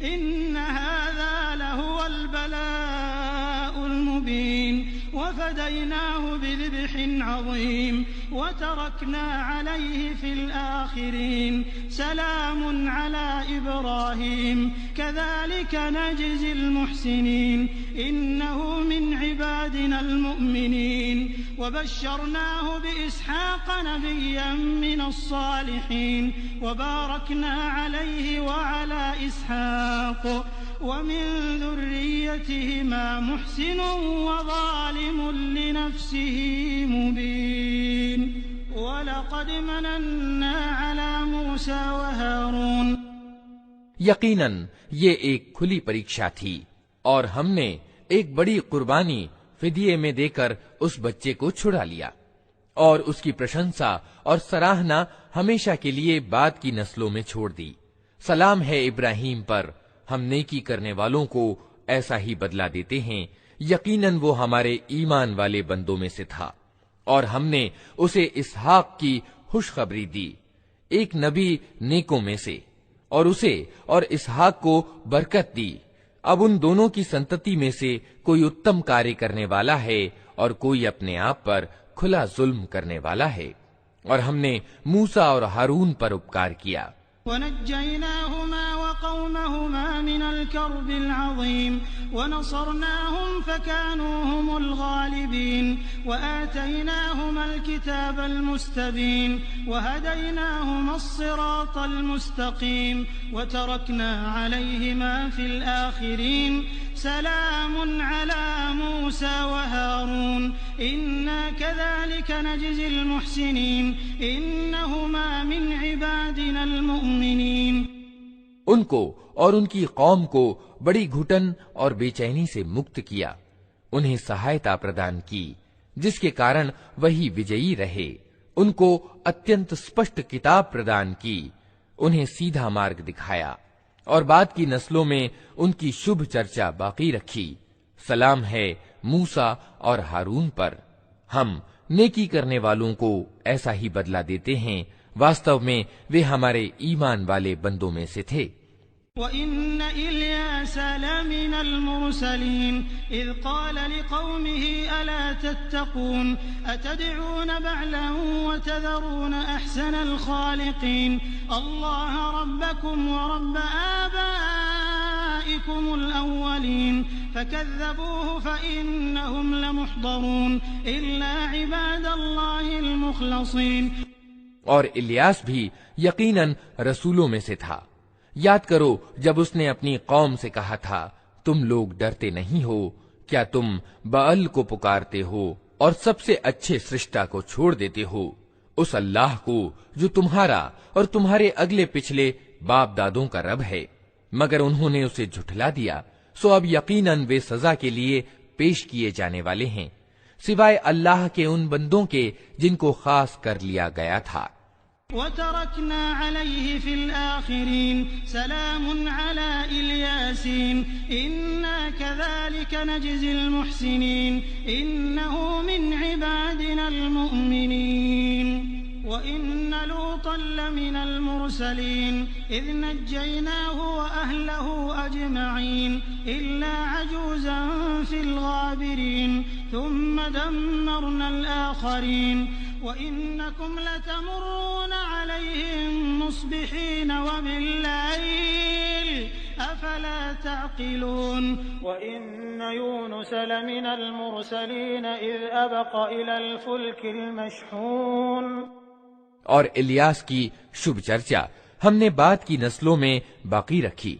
إن هذا لهو البلاء المبين وفديناه بذبح عظيم وتركنا عليه في الآخرين سلام على إبراهيم كذلك نجزي المحسنين إنه من عبادنا المؤمنين وبشرناه بإسحاق نبيا من الصالحين وباركنا عليه وعلى إسحاق ومن ذريتهما محسن وظالم لنفسه مبين وَلَقَدْ مَنَنَّا عَلَى مُوسَى وَهَارُونَ یقیناً یہ ایک کھلی پریکشا تھی اور ہم نے ایک بڑی قربانی فدیے میں دے کر اس بچے کو چھڑا لیا اور اس کی پرشنسا اور سراہنا ہمیشہ کے لیے بعد کی نسلوں میں چھوڑ دی۔ سلام ہے ابراہیم پر، ہم نیکی کرنے والوں کو ایسا ہی بدلہ دیتے ہیں، یقیناً وہ ہمارے ایمان والے بندوں میں سے تھا، اور ہم نے اسے اسحاق کی خوشخبری دی، ایک نبی نیکوں میں سے، اور اسے اور اسحاق کو برکت دی۔ اب ان دونوں کی سنتتی میں سے کوئی اتم کاریہ کرنے والا ہے اور کوئی اپنے آپ پر کھلا ظلم کرنے والا ہے۔ اور ہم نے موسیٰ اور ہارون پر اپکار کیا۔ ونجيناهما وقومهما من الكرب العظيم ونصرناهم فكانوا هم الغالبين وآتيناهما الكتاب المستبين وهديناهما الصراط المستقيم وتركنا عليهما في الآخرين سلام على موسى وهارون إنا كذلك نجزي المحسنين إنهما من عبادنا المؤمنين۔ ان کو اور ان کی قوم کو بڑی گھٹن اور بے چینی سے مکت کیا، انہیں سہایتا پردان کی جس کے کارن وہی وجئی رہے، ان کو اتنت سپشٹ کتاب پردان کی، انہیں سیدھا مارگ دکھایا اور بعد کی نسلوں میں ان کی شبھ چرچا باقی رکھی۔ سلام ہے موسیٰ اور ہارون پر، ہم نیکی کرنے والوں کو ایسا ہی بدلہ دیتے ہیں، واستو میں وہ ہمارے ایمان والے بندوں میں سے تھے۔ وَإِنَّ إِلْيَاسَ لَمِنَ الْمُرْسَلِينَ إِذْ قَالَ لِقَوْمِهِ أَلَا تَتَّقُونَ أَتَدْعُونَ بَعْلًا وَتَذَرُونَ أَحْسَنَ الْخَالِقِينَ اللَّهَ رَبَّكُمْ وَرَبَّ آبَائِكُمُ الْأَوَّلِينَ فَكَذَّبُوهُ فَإِنَّهُمْ لَمُحْضَرُونَ إِلَّا عِبَادَ اللَّهِ الْمُخْلَصِينَ۔ اور الیاس بھی یقیناً رسولوں میں سے تھا۔ یاد کرو جب اس نے اپنی قوم سے کہا تھا، تم لوگ ڈرتے نہیں ہو، کیا تم بعل کو پکارتے ہو اور سب سے اچھے سرشٹا کو چھوڑ دیتے ہو، اس اللہ کو جو تمہارا اور تمہارے اگلے پچھلے باپ دادوں کا رب ہے، مگر انہوں نے اسے جھٹلا دیا، سو اب یقیناً وہ سزا کے لیے پیش کیے جانے والے ہیں، سوائے اللہ کے ان بندوں کے جن کو خاص کر لیا گیا تھا۔ وَتَرَكْنَا عَلَيْهِ فِي الْآخِرِينَ سَلَامٌ عَلَى إِلْيَاسِينَ إِنَّا كَذَلِكَ نَجْزِي الْمُحْسِنِينَ إِنَّهُ مِنْ عِبَادِنَا الْمُؤْمِنِينَ وَإِنَّ لُوطًا لَّمِنَ الْمُرْسَلِينَ إِذْ نَجَّيْنَاهُ وَأَهْلَهُ أَجْمَعِينَ إِلَّا عَجُوزًا فِي الْغَابِرِينَ ثُمَّ دَمَّرْنَا الْآخَرِينَ وَإِنَّكُمْ لَتَمُرُّونَ عَلَيْهِم مُّصْبِحِينَ وَبِاللَّيْلِ أَفَلَا تَعْقِلُونَ وَإِنَّ يُونُسَ لَمِنَ الْمُرْسَلِينَ إِذْ أَبَقَ إِلَى الْفُلْكِ الْمَشْحُونِ۔ اور الیاس کی شبھ چرچا ہم نے بعد کی نسلوں میں باقی رکھی۔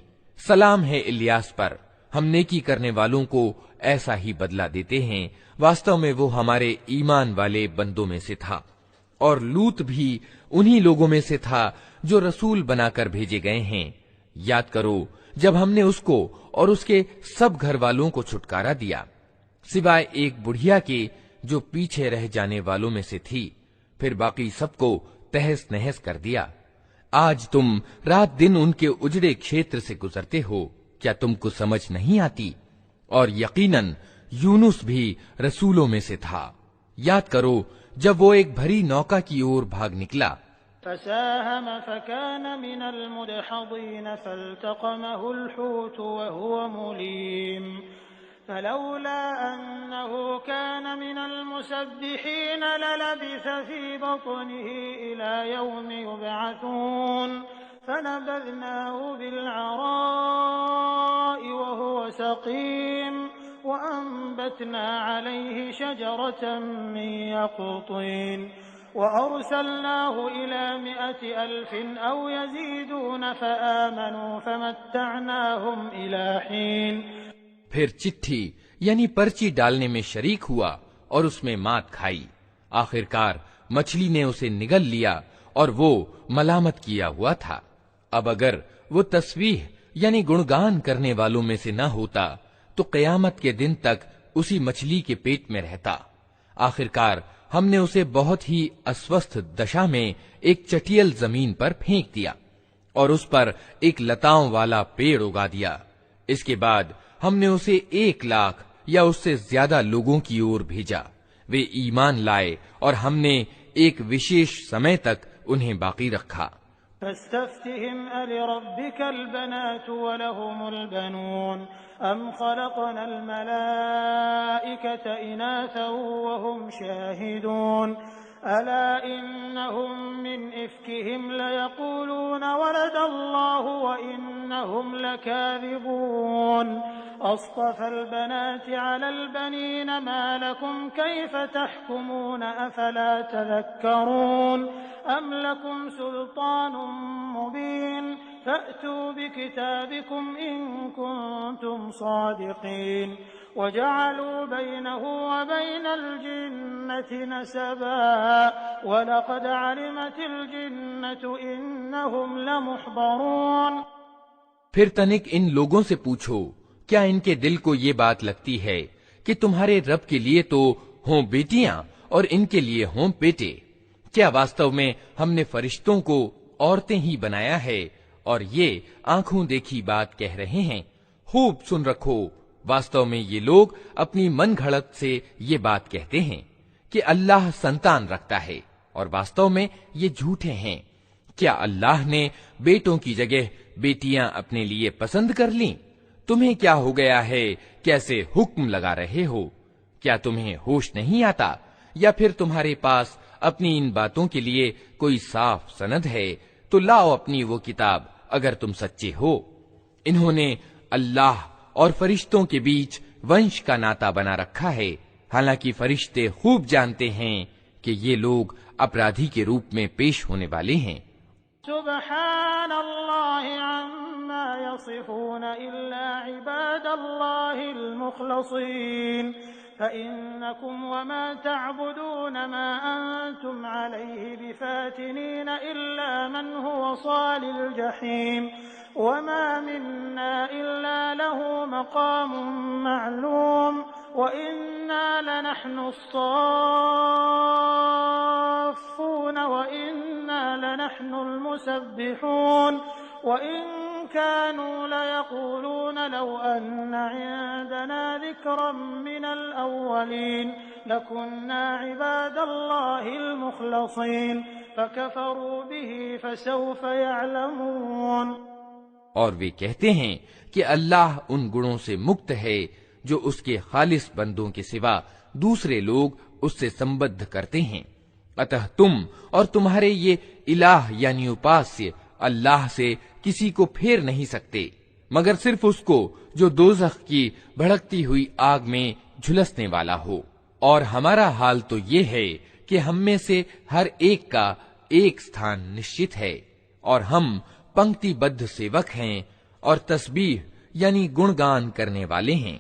سلام ہے الیاس پر، ہم نیکی کرنے والوں کو ایسا ہی بدلہ دیتے ہیں، واستو میں وہ ہمارے ایمان والے بندوں میں سے تھا۔ اور لوط بھی انہی لوگوں میں سے تھا جو رسول بنا کر بھیجے گئے ہیں۔ یاد کرو جب ہم نے اس کو اور اس کے سب گھر والوں کو چھٹکارا دیا، سوائے ایک بڑھیا کے جو پیچھے رہ جانے والوں میں سے تھی، پھر باقی سب کو تہس نہس کر دیا۔ آج تم رات دن ان کے اجڑے کھیتر سے گزرتے ہو، کیا تم کو سمجھ نہیں آتی؟ اور یقیناً یونس بھی رسولوں میں سے تھا۔ یاد کرو جب وہ ایک بھری نوکا کی اور بھاگ نکلا، فساهم فكان من المدحضين فالتقمه الحوت وهو مليم فلولا أنه كان من المسبحين للبث في بطنه إلى يوم يبعثون فنبذناه بالعراء وهو سقيم وأنبتنا عليه شجرة من يقطين وأرسلناه إلى 100,000 أو يزيدون فآمنوا فمتعناهم إلى حين۔ پھر چٹھی یعنی پرچی ڈالنے میں شریک ہوا اور اس میں مات کھائی، آخرکار مچھلی نے اسے نگل لیا اور وہ ملامت کیا ہوا تھا۔ اب اگر وہ تسبیح یعنی گنگان کرنے والوں میں سے نہ ہوتا تو قیامت کے دن تک اسی مچھلی کے پیٹ میں رہتا۔ آخرکار ہم نے اسے بہت ہی اسوستھ دشا میں ایک چٹیل زمین پر پھینک دیا اور اس پر ایک لتاؤں والا پیڑ اگا دیا۔ اس کے بعد ہم نے اسے 1,00,000 یا اس سے زیادہ لوگوں کی اور بھیجا، وہ ایمان لائے اور ہم نے ایک وشیش سمے تک انہیں باقی رکھا۔ فاستفتهم ألربك البنات ولهم البنون أم خلقنا الملائكة إناثا وهم شاهدون ألا إنهم من إفكهم ليقولون ولد الله وإنهم لكاذبون أصطفى البنات على البنين ما لكم كيف تحكمون أفلا تذكرون أم لكم سلطان مبين فأتوا بكتابكم إن كنتم صادقين وجعلوا بينه وبين الجنة نسبا ولقد علمت الجنة إنهم لمحضرون۔ پھر تنک ان لوگوں سے پوچھو کیا ان کے دل کو یہ بات لگتی ہے کہ تمہارے رب کے لیے تو ہوں بیٹیاں اور ان کے لیے ہوں بیٹے؟ کیا واستو میں ہم نے فرشتوں کو عورتیں ہی بنایا ہے اور یہ آنکھوں دیکھی بات کہہ رہے ہیں؟ خوب سن رکھو، واستو میں یہ لوگ اپنی من گھڑت سے یہ بات کہتے ہیں کہ اللہ سنتان رکھتا ہے، اور واستو میں یہ جھوٹے ہیں۔ کیا اللہ نے بیٹوں کی جگہ بیٹیاں اپنے لیے پسند کر لیں؟ تمہیں کیا ہو گیا ہے، کیسے حکم لگا رہے ہو؟ کیا تمہیں ہوش نہیں آتا؟ یا پھر تمہارے پاس اپنی ان باتوں کے لیے کوئی صاف سند ہے؟ تو لاؤ اپنی وہ کتاب اگر تم سچے ہو۔ انہوں نے اللہ اور فرشتوں کے بیچ ونش کا ناتا بنا رکھا ہے، حالانکہ فرشتے خوب جانتے ہیں کہ یہ لوگ اپرادھی کے روپ میں پیش ہونے والے ہیں۔ سبحان اللہ عما یصفون الا عباد اللہ المخلصین فإنكم وما تعبدون ما أنتم عليه بفاتنين إلا من هو صال الجحيم وما منا إلا له مقام معلوم وإنا لنحن الصافون وإنا لنحن المسبحون وإن كانوا ليقولون لو أن عندنا ذكرا من الأولين لكنا عباد الله المخلصين فكفروا به فسوف يعلمون۔ اور وہ کہتے ہیں کہ اللہ ان گنوں سے مکت ہے جو اس کے خالص بندوں کے سوا دوسرے لوگ اس سے سمبدھ کرتے ہیں، اتہ تم اور تمہارے یہ الہ یعنی اپاسیہ اللہ سے کسی کو پھیر نہیں سکتے مگر صرف اس کو جو دوزخ کی بھڑکتی ہوئی آگ میں جھلسنے والا ہو۔ اور ہمارا حال تو یہ ہے کہ ہم میں سے ہر ایک کا ایک ستھان نشچت ہے، اور ہم پنکتی بدھ سیوک ہیں اور تسبیح یعنی گنگان کرنے والے ہیں۔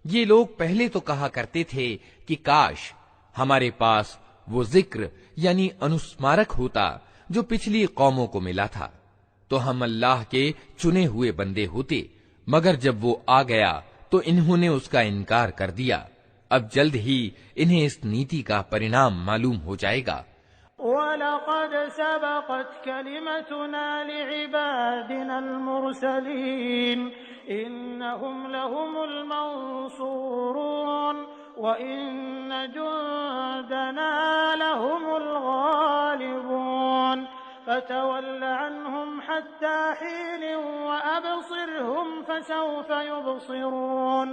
یہ لوگ پہلے تو کہا کرتے تھے کہ کاش ہمارے پاس وہ ذکر یعنی انسمارک ہوتا جو پچھلی قوموں کو ملا تھا، تو ہم اللہ کے چنے ہوئے بندے ہوتے، مگر جب وہ آ گیا تو انہوں نے اس کا انکار کر دیا۔ اب جلد ہی انہیں اس نیتی کا پرینام معلوم ہو جائے گا۔ وَلَقَدْ سَبَقَتْ كَلِمَتُنَا لِعِبَادِنَا الْمُرْسَلِينَ إِنَّهُمْ لَهُمُ الْمَنصُورُونَ وَإِنَّ جُندَنَا لَهُمُ الْغَالِبُونَ فَتَوَلَّ عَنْهُمْ حَتَّى حِينٍ وَأَبْصِرْهُمْ فَسَوْفَ يُبْصِرُونَ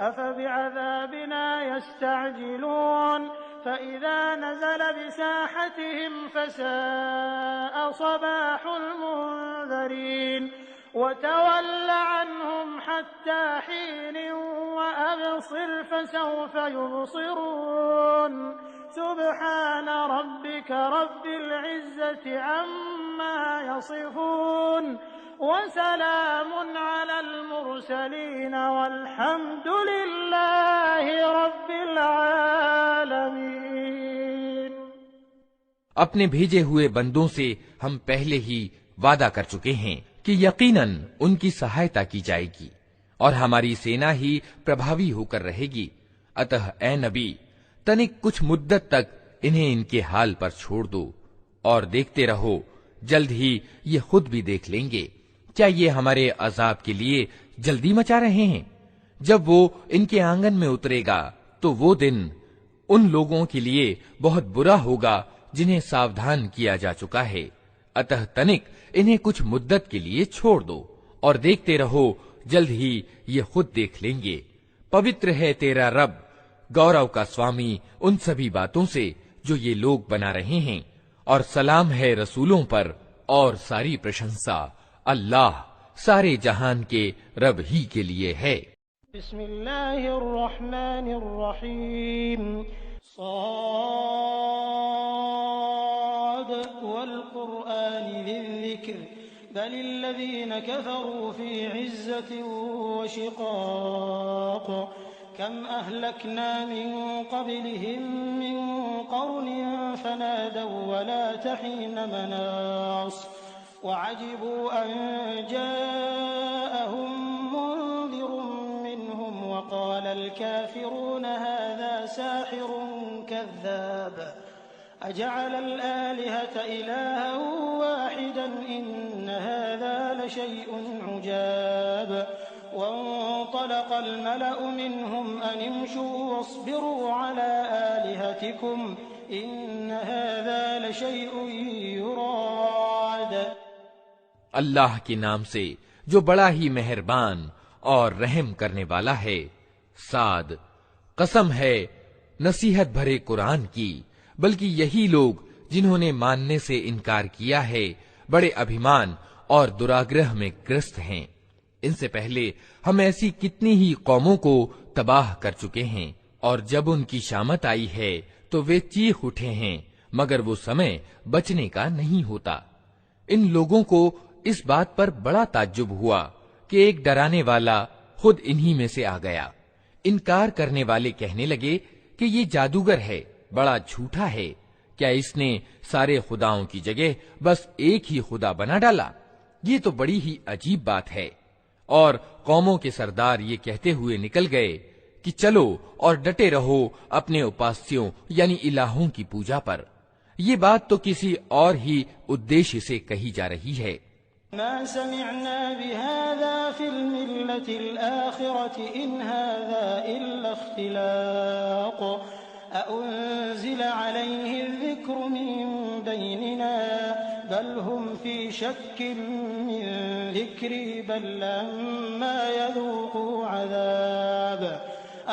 أَفَبِعَذَابِنَا يَسْتَعْجِلُونَ فَإِذَا نَزَلَ بِسَاحَتِهِمْ فَسَاءَ صَبَاحُ الْمُنذَرِينَ وَتَوَلَّ عَنْهُمْ حَتَّى حِينٍ وَأَبْصِرْ فَسَوْفَ يُبْصِرُونَ سُبْحَانَ رَبِّكَ رَبِّ الْعِزَّةِ عَمَّا يَصِفُونَ وَسَلَامٌ عَلَى الْمُرْسَلِينَ وَالْحَمْدُ لِلَّهِ رَبِّ الْعَالَمِينَ۔ اپنے بھیجے ہوئے بندوں سے ہم پہلے ہی وعدہ کر چکے ہیں کہ یقیناً ان کی سہایتا کی جائے گی اور ہماری سینا ہی پربھاوی ہو کر رہے گی۔ اتہ اے نبی، تنک کچھ مدت تک انہیں ان کے حال پر چھوڑ دو اور دیکھتے رہو، جلد ہی یہ خود بھی دیکھ لیں گے۔ کیا یہ ہمارے عذاب کے لیے جلدی مچا رہے ہیں؟ جب وہ ان کے آنگن میں اترے گا تو وہ دن ان لوگوں کے لیے بہت برا ہوگا جنہیں ساودھان کیا جا چکا ہے۔ اتہ تنک انہیں کچھ مدت کے لیے چھوڑ دو اور دیکھتے رہو، جلد ہی یہ خود دیکھ لیں گے۔ پوتر ہے تیرا رب، گورو کا سوامی ان سبھی باتوں سے جو یہ لوگ بنا رہے ہیں، اور سلام ہے رسولوں پر، اور ساری پرشنسا اللہ سارے جہان کے رب ہی کے لیے ہے۔ بسم اللہ الرحمن الرحیم صاد والقرآن ذی الذکر بل الذین كفروا فی عزة وشقاق كم أهلكنا من قبلهم من قرن فنادوا ولا تحين مناص وعجبوا أن جاءهم منذر منهم وقال الكافرون هذا ساحر كذاب أجعل الآلهة إلها واحدا إن هذا لشيء عجاب وانطلق الملأ منهم أن امشوا واصبروا على آلهتكم إن هذا لشيء يراد۔ اللہ کے نام سے جو بڑا ہی مہربان اور رحم کرنے والا ہے۔ صاد، قسم ہے نصیحت بھرے قرآن کی، بلکہ یہی لوگ جنہوں نے ماننے سے انکار کیا ہے بڑے ابھیمان اور دراگرہ میں گرست ہیں۔ ان سے پہلے ہم ایسی کتنی ہی قوموں کو تباہ کر چکے ہیں، اور جب ان کی شامت آئی ہے تو وہ چیخ اٹھے ہیں، مگر وہ سمے بچنے کا نہیں ہوتا۔ ان لوگوں کو اس بات پر بڑا تعجب ہوا کہ ایک ڈرانے والا خود انہی میں سے آ گیا۔ انکار کرنے والے کہنے لگے کہ یہ جادوگر ہے، بڑا جھوٹا ہے، کیا اس نے سارے خداؤں کی جگہ بس ایک ہی خدا بنا ڈالا؟ یہ تو بڑی ہی عجیب بات ہے۔ اور قوموں کے سردار یہ کہتے ہوئے نکل گئے کہ چلو اور ڈٹے رہو اپنے اپاسیوں یعنی الہوں کی پوجا پر۔ یہ بات تو کسی اور ہی ادیش سے کہی جا رہی ہے۔ ما سمعنا بهذا في الملة الآخرة إن هذا إلا اختلاق أأنزل عليه الذكر من بيننا بل هم في شك من ذكري بل لما يذوقوا عذاب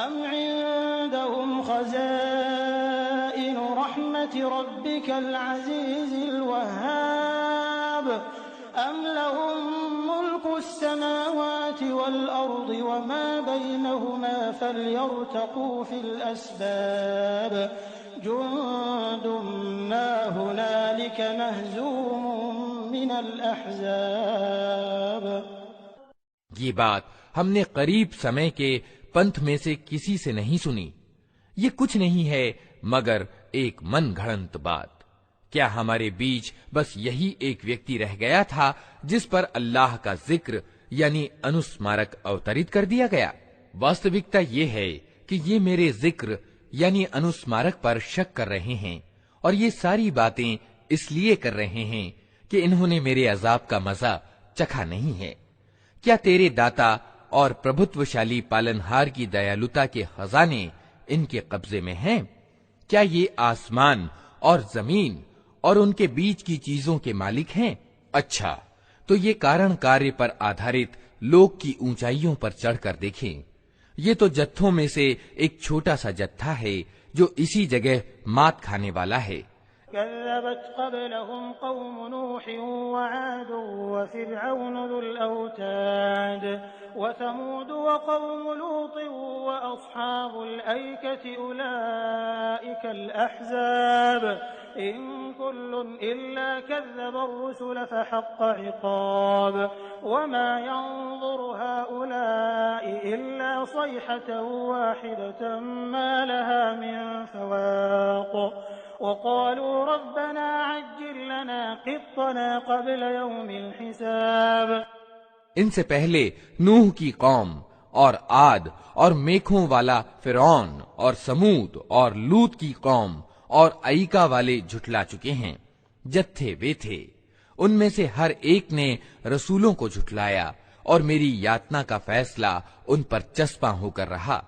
أم عندهم خزائن رحمة ربك العزيز الوهاب أم لهم ملك السماوات والأرض وما بينهما فليرتقوا في الأسباب جند ما هنالك مهزوم من الأحزاب۔ یہ بات ہم نے قریب سمے کے پنتھ میں سے کسی سے نہیں سنی، یہ کچھ نہیں ہے مگر ایک من گھڑنت بات۔ کیا ہمارے بیچ بس یہی ایک ویکتی رہ گیا تھا جس پر اللہ کا ذکر یعنی انسمارک اوترت کر دیا گیا؟ واستوکتا یہ ہے کہ یہ میرے ذکر یعنی انسمارک پر شک کر رہے ہیں اور یہ ساری باتیں اس لیے کر رہے ہیں کہ انہوں نے میرے عذاب کا مزہ چکھا نہیں ہے۔ کیا تیرے داتا اور پربھتوشالی پالنہار کی دیالوتا کے خزانے ان کے قبضے میں ہیں؟ کیا یہ آسمان اور زمین اور ان کے بیچ کی چیزوں کے مالک ہیں؟ اچھا، تو یہ کارن کاریہ پر آدھارت لوگ کی اونچائیوں پر چڑھ کر دیکھیں۔ یہ تو جتھوں میں سے ایک چھوٹا سا جتھا ہے جو اسی جگہ مات کھانے والا ہے۔ كذبت قبلهم قوم نوح وعاد وفرعون ذو الأوتاد وثمود وقوم لوط وأصحاب الأيكة أولئك الأحزاب إن كل إلا كذب الرسل فحق عقاب وما ينظر هؤلاء إلا صيحة واحدة ما لها من فواق وقالوا ربنا عجل لنا قطنا قبل يوم الحساب۔ ان سے پہلے نوح کی قوم اور عاد اور میکھوں والا فرعون اور سمود اور لوط کی قوم اور ایکا والے جھٹلا چکے ہیں۔ جتھے وہ تھے، ان میں سے ہر ایک نے رسولوں کو جھٹلایا اور میری یاتنا کا فیصلہ ان پر چسپاں ہو کر رہا۔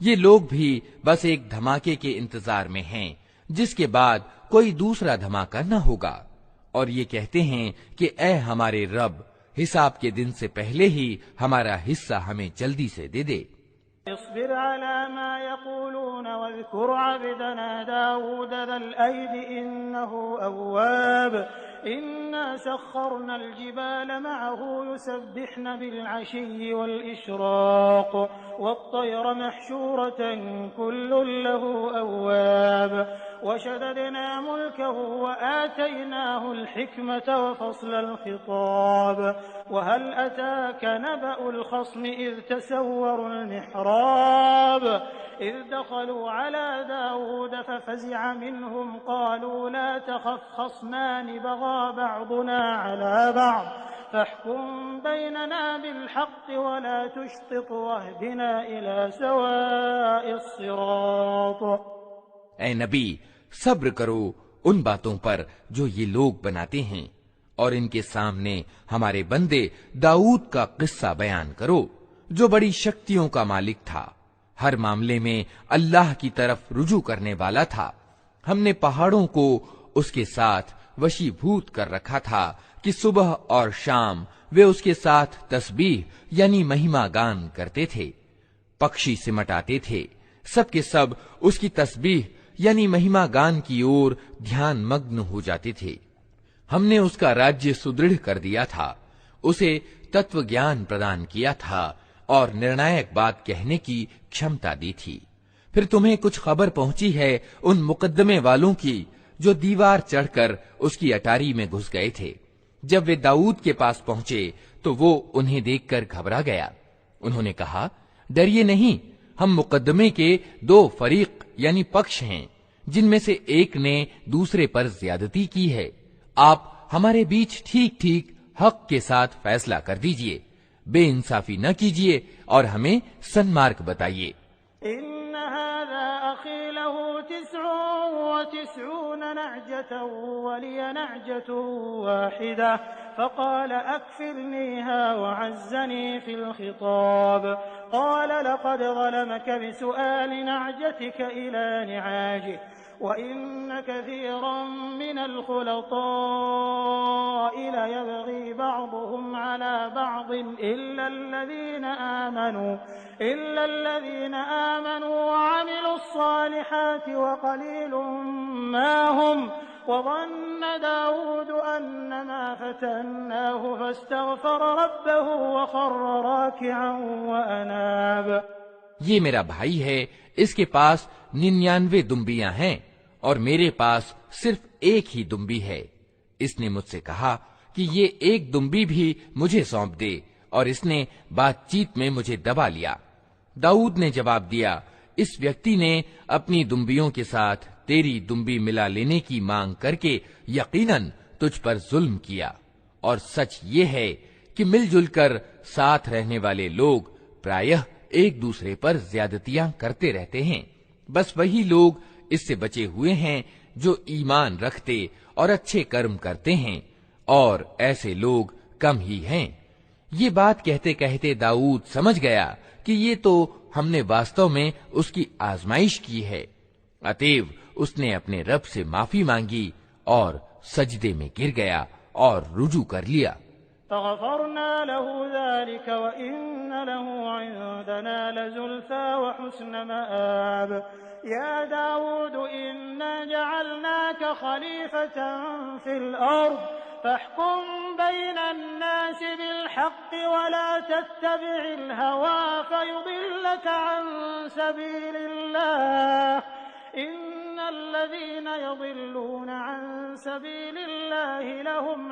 یہ لوگ بھی بس ایک دھماکے کے انتظار میں ہیں جس کے بعد کوئی دوسرا دھماکہ نہ ہوگا، اور یہ کہتے ہیں کہ اے ہمارے رب، حساب کے دن سے پہلے ہی ہمارا حصہ ہمیں جلدی سے دے دے۔ اصبر على ما يقولون واذكر عبدنا داود ذا الأيد إنه أواب إنا سخرنا الجبال معه يسبحن بالعشي والإشراق والطير محشورة كل له أواب وشددنا ملكه وآتيناه الحكمة وفصل الخطاب وهل أتاك نبأ الخصم إذ تسوروا المحراب إذ دخلوا على داود ففزع منهم قالوا لا تخف خصمان بغى بعضنا على بعض فاحكم بيننا بالحق ولا تشطط واهدنا إلى سواء الصراط۔ اے نبی، صبر کرو ان باتوں پر جو یہ لوگ بناتے ہیں، اور ان کے سامنے ہمارے بندے داؤد کا قصہ بیان کرو جو بڑی شکتیوں کا مالک تھا، ہر معاملے میں اللہ کی طرف رجوع کرنے والا تھا۔ ہم نے پہاڑوں کو اس کے ساتھ وشیبھوت کر رکھا تھا کہ صبح اور شام وہ اس کے ساتھ تسبیح یعنی مہیما گان کرتے تھے۔ پکشی سمٹ آتے تھے، سب کے سب اس کی تسبیح یعنی مہیما گان کی اور دھیان مگن ہو جاتے تھے۔ ہم نے اس کا راجیہ سدرڑھ کر دیا تھا، اسے تتو گیان پردان کیا تھا اور نرنائک بات کہنے کی کھمتا دی تھی۔ پھر تمہیں کچھ خبر پہنچی ہے ان مقدمے والوں کی جو دیوار چڑھ کر اس کی اٹاری میں گھس گئے تھے۔ جب وہ داؤد کے پاس پہنچے تو وہ انہیں دیکھ کر گھبرا گیا۔ انہوں نے کہا، ڈریے نہیں، ہم مقدمے کے دو فریق یعنی پکش ہیں جن میں سے ایک نے دوسرے پر زیادتی کی ہے۔ آپ ہمارے بیچ ٹھیک ٹھیک حق کے ساتھ فیصلہ کر دیجئے، بے انصافی نہ کیجئے اور ہمیں سنمارگ بتائیے۔ إن هذا أخي له 99 نعجة ولي نعجة واحدة فقال أكفلنيها وعزني في الخطاب قال لقد ظلمك بسؤال نعجتك إلى نعاجه وإن كثيرا من الخلطاء ليبغي بعضهم على بعض إلا الذين آمنوا وعملوا الصالحات وقليل ما هم وظن داود أنما فتناه فاستغفر ربه وخر راكعا وأناب۔ یہ میرا بھائی ہے، اس کے پاس 99 دمبیاں ہیں اور میرے پاس صرف ایک ہی دمبی ہے۔ اس نے مجھ سے کہا کہ یہ ایک دمبی بھی مجھے سونپ دے، اور اس نے بات چیت میں مجھے دبا لیا۔ داؤد نے جواب دیا، اس ویکتی نے اپنی دمبیوں کے ساتھ تیری دمبی ملا لینے کی مانگ کر کے یقیناً تجھ پر ظلم کیا، اور سچ یہ ہے کہ مل جل کر ساتھ رہنے والے لوگ پرایہ ایک دوسرے پر زیادتیاں کرتے رہتے ہیں۔ بس وہی لوگ اس سے بچے ہوئے ہیں جو ایمان رکھتے اور اچھے کرم کرتے ہیں، اور ایسے لوگ کم ہی ہیں۔ یہ بات کہتے کہتے داؤد سمجھ گیا کہ یہ تو ہم نے واستو میں اس کی آزمائش کی ہے، اتیو اس نے اپنے رب سے معافی مانگی اور سجدے میں گر گیا اور رجوع کر لیا۔ فغفرنا له ذلك وإن له عندنا لزلفى وحسن مآب يا داود إنا جعلناك خليفة في الأرض فاحكم بين الناس بالحق ولا تتبع الهوى فيضلك عن سبيل الله إن الذين يضلون عن سبيل الله لهم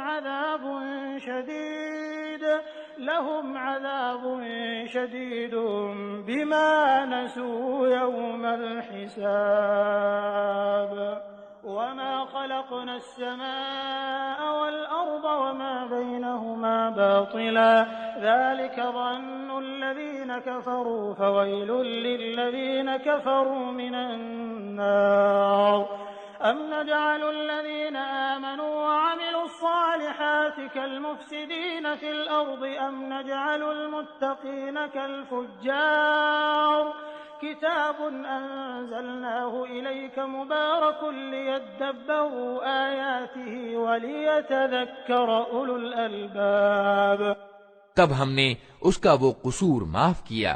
عذاب شديد بما نسوا يوم الحساب وما خلقنا السماء والأرض وما بينهما باطلا ذلك ظن الذين كفروا فويل للذين كفروا من النار أم نجعل الذين آمنوا وعملوا الصالحات كالمفسدين في الأرض أم نجعل المتقين كالفجار كتاب أنزلناه إليك مبارك ليدبروا آياته وليتذكر أولو الألباب۔ تب ہم نے اس کا وہ قصور معاف کیا،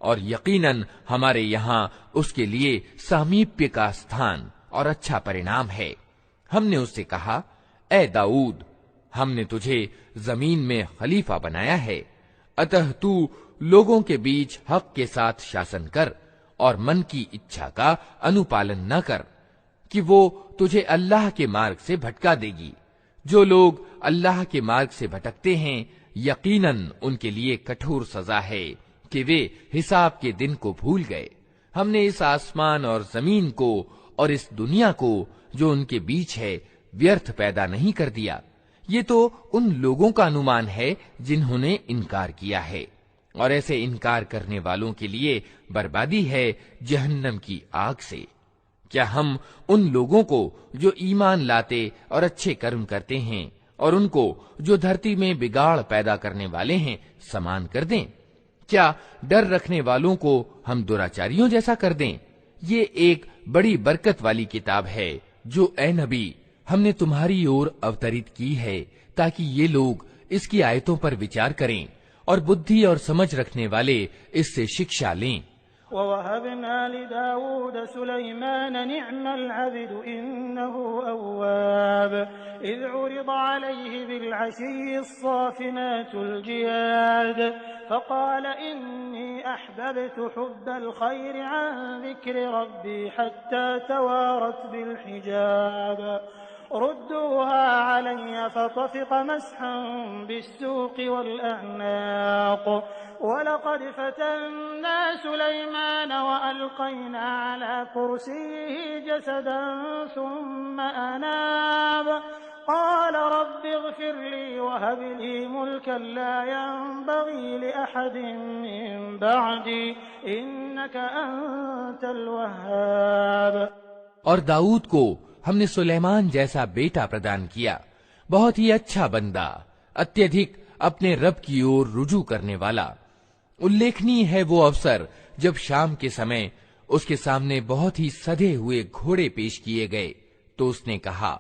اور یقیناً ہمارے یہاں اس کے لیے سامیپیہ کا استھان اور اچھا پرینام ہے۔ ہم نے اس سے کہا، اے داؤد، ہم نے تجھے زمین میں خلیفہ بنایا ہے، اتہ تو لوگوں کے بیچ حق کے ساتھ شاسن کر اور من کی اچھا کا انوپالن نہ کر کہ وہ تجھے اللہ کے مارگ سے بھٹکا دے گی۔ جو لوگ اللہ کے مارگ سے بھٹکتے ہیں یقیناً ان کے لیے کٹھور سزا ہے کہ وہ حساب کے دن کو بھول گئے۔ ہم نے اس آسمان اور زمین کو اور اس دنیا کو جو ان کے بیچ ہے ویرتھ پیدا نہیں کر دیا۔ یہ تو ان لوگوں کا انومان ہے جنہوں نے انکار کیا ہے، اور ایسے انکار کرنے والوں کے لیے بربادی ہے جہنم کی آگ سے۔ کیا ہم ان لوگوں کو جو ایمان لاتے اور اچھے کرم کرتے ہیں اور ان کو جو دھرتی میں بگاڑ پیدا کرنے والے ہیں سمان کر دیں؟ کیا ڈر رکھنے والوں کو ہم دراچاریوں جیسا کر دیں؟ یہ ایک بڑی برکت والی کتاب ہے جو اے نبی ہم نے تمہاری اور اوترت کی ہے تاکہ یہ لوگ اس کی آیتوں پر وچار کریں اور بدھی اور سمجھ رکھنے والے اس سے شکشا لیں۔ وَوَهَبْنَا لِدَاوُودَ سُلَيْمَانَ نِعْمَ الْعَبْدُ إِنَّهُ أَوَّابٌ إِذْ عُرِضَ عَلَيْهِ بِالْعَشِيِّ الصَّافِنَاتُ الْجِيَادُ فَقَالَ إِنِّي أَحْبَبْتُ حُبَّ الْخَيْرِ عَنْ ذِكْرِ رَبِّي حَتَّى تَوَارَتْ بِالْحِجَابِ ردوها علي فطفق مسحا بالسوق والأعناق ولقد فتنا سليمان وألقينا على كرسيه جسدا ثم أناب قال رب اغفر لي وهب لي ملكا لا ينبغي لأحد من بعدي إنك أنت الوهاب۔ اور داؤد کو ہم نے سلیمان جیسا بیٹا پردان کیا، بہت ہی اچھا بندہ، اتیدھک اپنے رب کی اور رجوع کرنے والا۔ الیکھنی ہے وہ اوسر جب شام کے سمے اس کے سامنے بہت ہی سدھے ہوئے گھوڑے پیش کیے گئے تو اس نے کہا،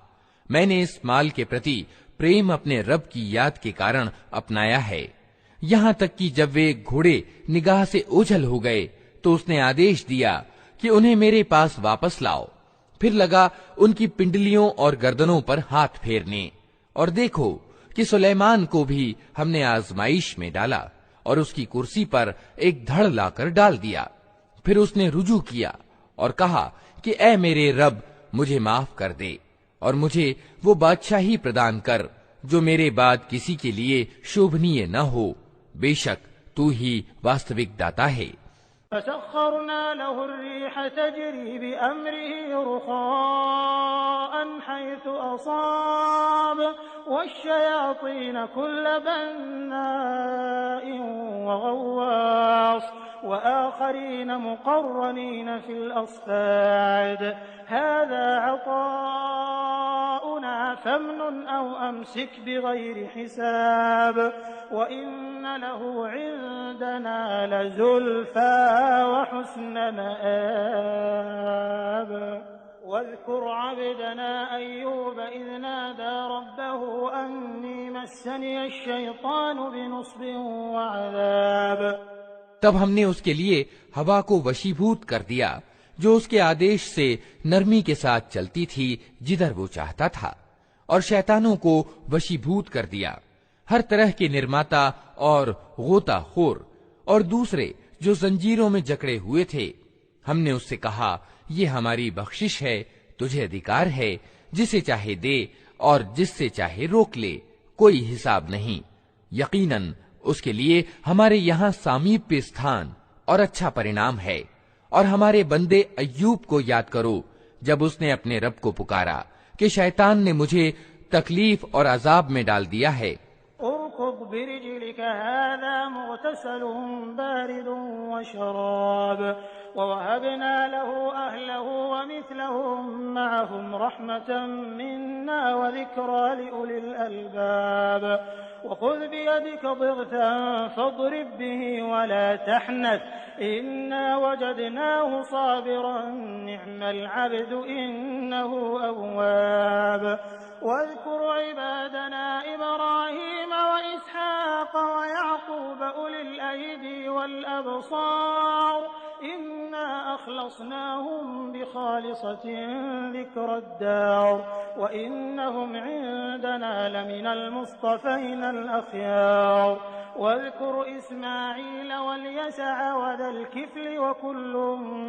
میں نے اس مال کے پرتی پریم اپنے رب کی یاد کے کارن اپنایا ہے، یہاں تک کہ جب وہ گھوڑے نگاہ سے اوجھل ہو گئے تو اس نے آدیش دیا کہ انہیں میرے پاس واپس لاؤ۔ پھر لگا ان کی پنڈلیوں اور گردنوں پر ہاتھ پھیرنے، اور دیکھو کہ سلیمان کو بھی ہم نے آزمائش میں ڈالا اور اس کی کرسی پر ایک دھڑ لا کر ڈال دیا۔ پھر اس نے رجوع کیا اور کہا کہ اے میرے رب مجھے معاف کر دے اور مجھے وہ بادشاہی پردان کر جو میرے بعد کسی کے لیے شوبھنیہ نہ ہو، بے شک تو ہی واستوک داتا ہے۔ فسخرنا له الريح تجري بأمره رخاء حيث أصاب والشياطين كل بناء وغواص وآخرين مقرنين في الأصفاد هذا عطاؤنا فامنن أو أمسك بغير حساب وإن له عندنا لزلفى وحسن مآب واذكر عبدنا أيوب إذ نادى ربه أني مسني الشيطان بنصب وعذاب تب ہم نے اس کے لیے ہوا کو وشیبھوت کر دیا جو اس کے آدیش سے نرمی کے ساتھ چلتی تھی جدھر وہ چاہتا تھا، اور شیطانوں کو وشیبھوت کر دیا، ہر طرح کے نرماتا اور غوطہ خور اور دوسرے جو زنجیروں میں جکڑے ہوئے تھے۔ ہم نے اس سے کہا یہ ہماری بخشش ہے، تجھے ادھکار ہے، جسے چاہے دے اور جس سے چاہے روک لے، کوئی حساب نہیں۔ یقیناً اس کے لیے ہمارے یہاں سامیپیہ استھان اور اچھا پرینام ہے۔ اور ہمارے بندے ایوب کو یاد کرو جب اس نے اپنے رب کو پکارا کہ شیطان نے مجھے تکلیف اور عذاب میں ڈال دیا ہے۔ اركض برجلك هذا مغتسل بارد وشراب ووهبنا له أهله ومثلهم معهم رحمة منا وذكرى لأولي الألباب وخذ بيدك ضغثا فاضرب به ولا تحنث إنا وجدناه صابرا نعم العبد إنه أواب واذكر عبادنا إبراهيم وإسحاق ويعقوب أولي الأيدي والأبصار إنا أخلصناهم بخالصة ذكر الدار وإنهم عندنا لمن المصطفين الأخيار واذكر إسماعيل واليسع وذا الكفل وكل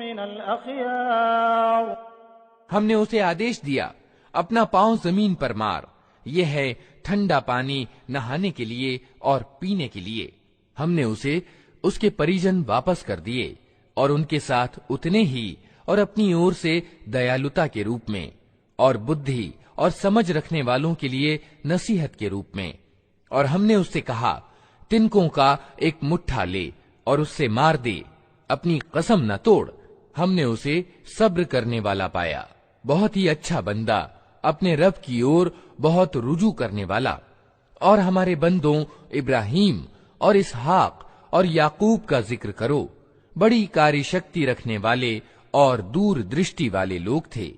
من الأخيار۔ ہم نے اسے آدیش دیا اپنا پاؤں زمین پر مار، یہ ہے ٹھنڈا پانی نہانے کے لیے اور پینے کے لیے۔ ہم نے اسے اس کے پریجن واپس کر دیے اور ان کے ساتھ اتنے ہی اور اپنی اور سے دیالوتا کے روپ میں اور بدھی اور سمجھ رکھنے والوں کے لیے نصیحت کے روپ میں۔ اور ہم نے اس سے کہا تنکوں کا ایک مٹھا لے اور اس سے مار دے، اپنی قسم نہ توڑ۔ ہم نے اسے صبر کرنے والا پایا، بہت ہی اچھا بندہ، اپنے رب کی اور بہت رجوع کرنے والا۔ اور ہمارے بندوں ابراہیم اور اسحاق اور یعقوب کا ذکر کرو، بڑی کاری شکتی رکھنے والے اور دور درشٹی والے لوگ تھے۔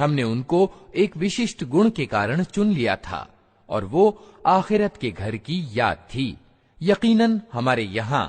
ہم نے ان کو ایک وششٹ گن کے کارن چن لیا تھا اور وہ آخرت کے گھر کی یاد تھی۔ یقیناً ہمارے یہاں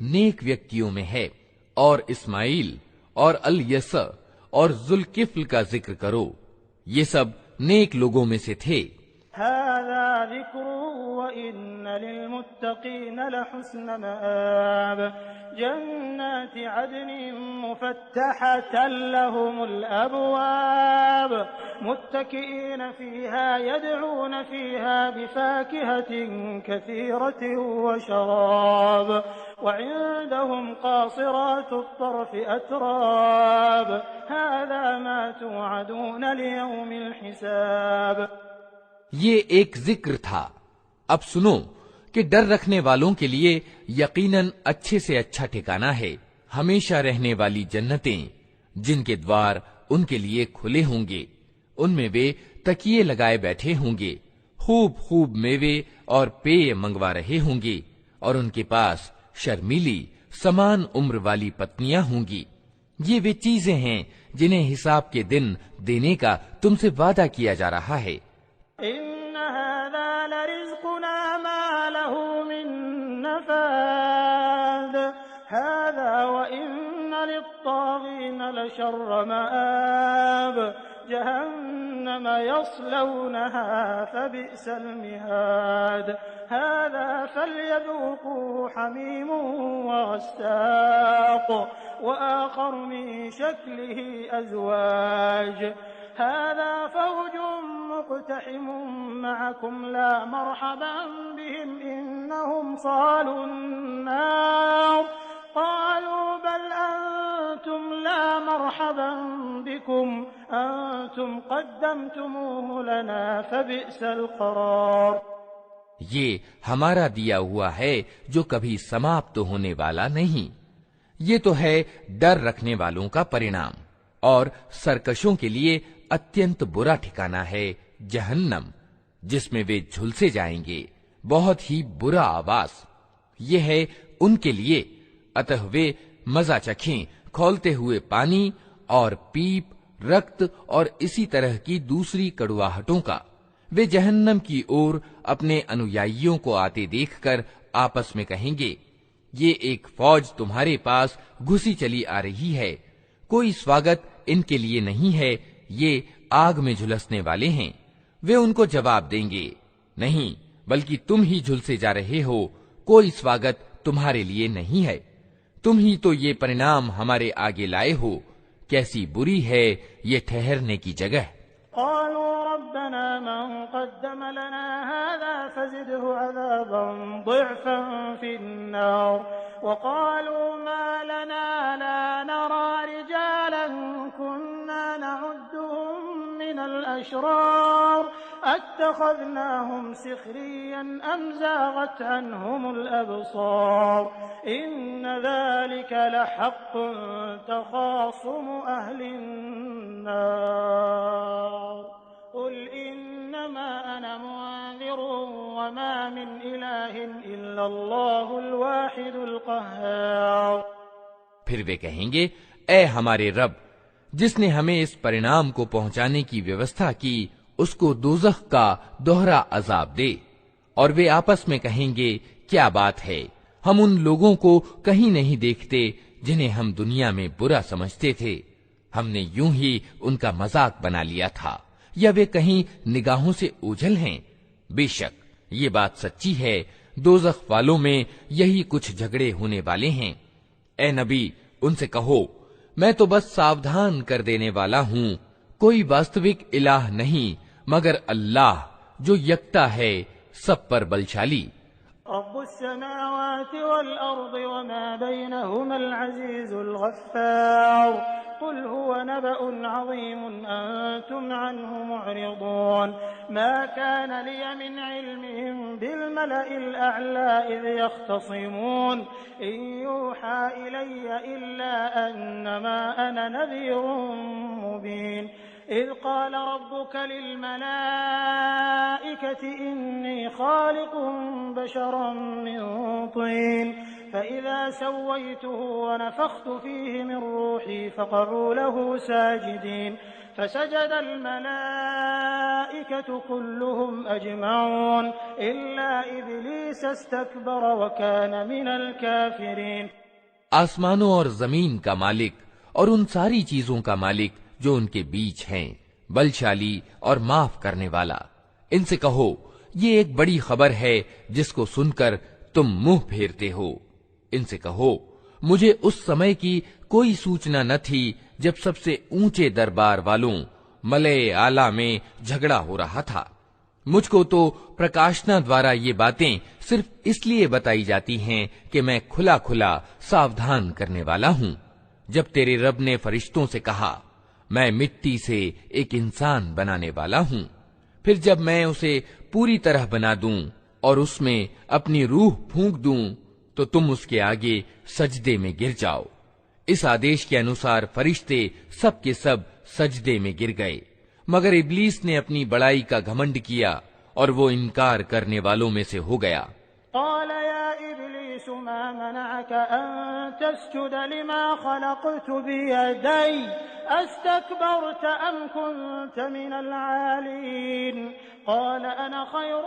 نیک ویکتیوں میں ہے۔ اور اسماعیل اور الیسع اور ذوالکفل کا ذکر کرو، یہ سب نیک لوگوں میں سے تھے۔ هذا ذكر وإن للمتقين لحسن مآب جنات عدن مفتحة لهم الأبواب متكئين فيها يدعون فيها بفاكهة كثيرة وشراب وعندهم قاصرات الطرف أتراب هذا ما توعدون ليوم الحساب۔ یہ ایک ذکر تھا، اب سنو کہ ڈر رکھنے والوں کے لیے یقیناً اچھے سے اچھا ٹھکانہ ہے، ہمیشہ رہنے والی جنتیں جن کے دوار ان کے لیے کھلے ہوں گے، ان میں وہ تکیے لگائے بیٹھے ہوں گے، خوب خوب میوے اور پیے منگوا رہے ہوں گے، اور ان کے پاس شرمیلی سمان عمر والی پتنیاں ہوں گی۔ یہ وہ چیزیں ہیں جنہیں حساب کے دن دینے کا تم سے وعدہ کیا جا رہا ہے۔ إن هذا لرزقنا ما له من نفاد هذا وإن للطاغين لشر مآب جهنم يصلونها فبئس المهاد هذا فليذوقوه حميم وغساق وآخر من شكله أزواج هذا فوج مقتحم معكم لا مرحبا بهم إنهم صالوا النار قالوا بل أنتم لا مرحبا بكم أنتم قدمتموه لنا فبئس القرار۔ یہ ہمارا دیا ہوا ہے جو کبھی سماپت ہونے والا نہیں۔ یہ تو ہے ڈر رکھنے والوں کا پرینام، اور سرکشوں کے لیے اتینت برا ٹھکانہ ہے جہنم، جس میں وہ جھلسے جائیں گے، بہت ہی برا آواز۔ یہ ہے ان کے لیے، اتہ وہ مزہ چکھیں کھولتے ہوئے پانی اور پیپ، رکت اور اسی طرح کی دوسری کڑواہٹوں کا۔ وہ جہنم کی اور اپنے انویائیوں کو آتے دیکھ کر آپس میں کہیں گے، یہ ایک فوج تمہارے پاس گھسی چلی آ رہی ہے، کوئی سواگت ان کے لیے نہیں ہے، یہ آگ میں جھلسنے والے ہیں۔ وہ ان کو جواب دیں گے، نہیں بلکہ تم ہی جھلسے جا رہے ہو، کوئی سواگت تمہارے لیے نہیں ہے، تم ہی تو یہ پرینام ہمارے آگے لائے ہو، کیسی بری ہے یہ ٹھہرنے کی جگہ۔ قالوا ربنا من قدم لنا هذا فزده عذابا ضعفا في النار وقالوا ما لنا لا نرى رجالا كنا نعدهم من الأشرار اتخذناهم سخريا أم زاغت عنهم الأبصار إن ذلك لحق تخاصم أهل النار قل إنما أنا منذر وما من إله إلا الله الواحد القهار۔ پھر وہ کہیں گے، اے ہمارے رب، جس نے ہمیں اس پرینام کو پہنچانے کی ویوستھا کی، اس کو دوزخ کا دوہرا عذاب دے۔ اور وہ آپس میں کہیں گے، کیا بات ہے، ہم ان لوگوں کو کہیں نہیں دیکھتے جنہیں ہم دنیا میں برا سمجھتے تھے، ہم نے یوں ہی ان کا مذاق بنا لیا تھا، یا وہ کہیں نگاہوں سے اوجھل ہیں۔ بے شک یہ بات سچی ہے، دوزخ والوں میں یہی کچھ جھگڑے ہونے والے ہیں۔ اے نبی، ان سے کہو، میں تو بس ساودھان کر دینے والا ہوں، کوئی واستوک الہ نہیں مگر اللہ جو یکتا ہے، سب پر بلشالی۔ رب السماوات والأرض وما بينهما العزيز الغفار قل هو نبأ عظيم أنتم عنه معرضون ما كان لي من علمهم بالملأ الأعلى إذ يختصمون إن يوحى إلي إلا أنما أنا نذير مبين إذ قال ربك للملائكة إني خالق بشرا من طين فإذا سويته ونفخت فيه من روحي فقعوا له ساجدين فسجد الملائكة كلهم أجمعون إلا إبليس استكبر وكان من الكافرين۔ آسمانوں اور زمین کا مالک اور ان ساری چیزوں کا مالک جو ان کے بیچ ہیں، بلشالی اور معاف کرنے والا، ان سے کہو، یہ ایک بڑی خبر ہے جس کو سن کر تم منہ پھیرتے ہو۔ ان سے کہو، مجھے اس سمے کی کوئی سوچنا نہ تھی جب سب سے اونچے دربار والوں ملئ اعلیٰ میں جھگڑا ہو رہا تھا۔ مجھ کو تو پرکاشنا دوارا یہ باتیں صرف اس لیے بتائی جاتی ہیں کہ میں کھلا کھلا ساودھان کرنے والا ہوں۔ جب تیرے رب نے فرشتوں سے کہا، میں مٹی سے ایک انسان بنانے والا ہوں، پھر جب میں اسے پوری طرح بنا دوں اور اس میں اپنی روح پھونک دوں تو تم اس کے آگے سجدے میں گر جاؤ۔ اس آدیش کے انوسار فرشتے سب کے سب سجدے میں گر گئے، مگر ابلیس نے اپنی بڑائی کا گھمنڈ کیا اور وہ انکار کرنے والوں میں سے ہو گیا۔ قال يا إبليس ما منعك أن تسجد لما خلقت بيدي أستكبرت أم كنت من العالين قال أنا خير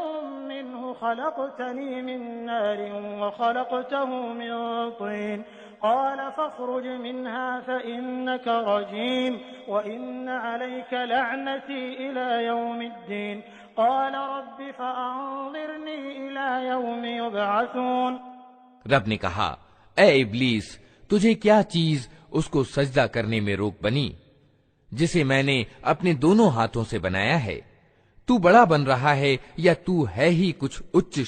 منه خلقتني من نار وخلقته من طين قال فاخرج منها فإنك رجيم وإن عليك لعنتي إلى يوم الدين قال رب فأنظرني إلى يوم يبعثون۔ رب نے کہا، اے ابلیس، تجھے کیا چیز اس کو سجدہ کرنے میں روک بنی جسے میں نے اپنے دونوں ہاتھوں سے بنایا ہے؟ تو بڑا بن رہا ہے یا تو ہے ہی کچھ اچ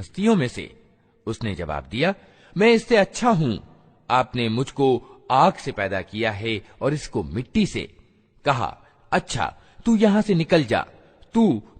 ہستیوں میں سے؟ اس نے جواب دیا، میں اس سے اچھا ہوں، آپ نے مجھ کو آگ سے پیدا کیا ہے اور اس کو مٹی سے۔ کہا، اچھا تو یہاں سے نکل جا، تو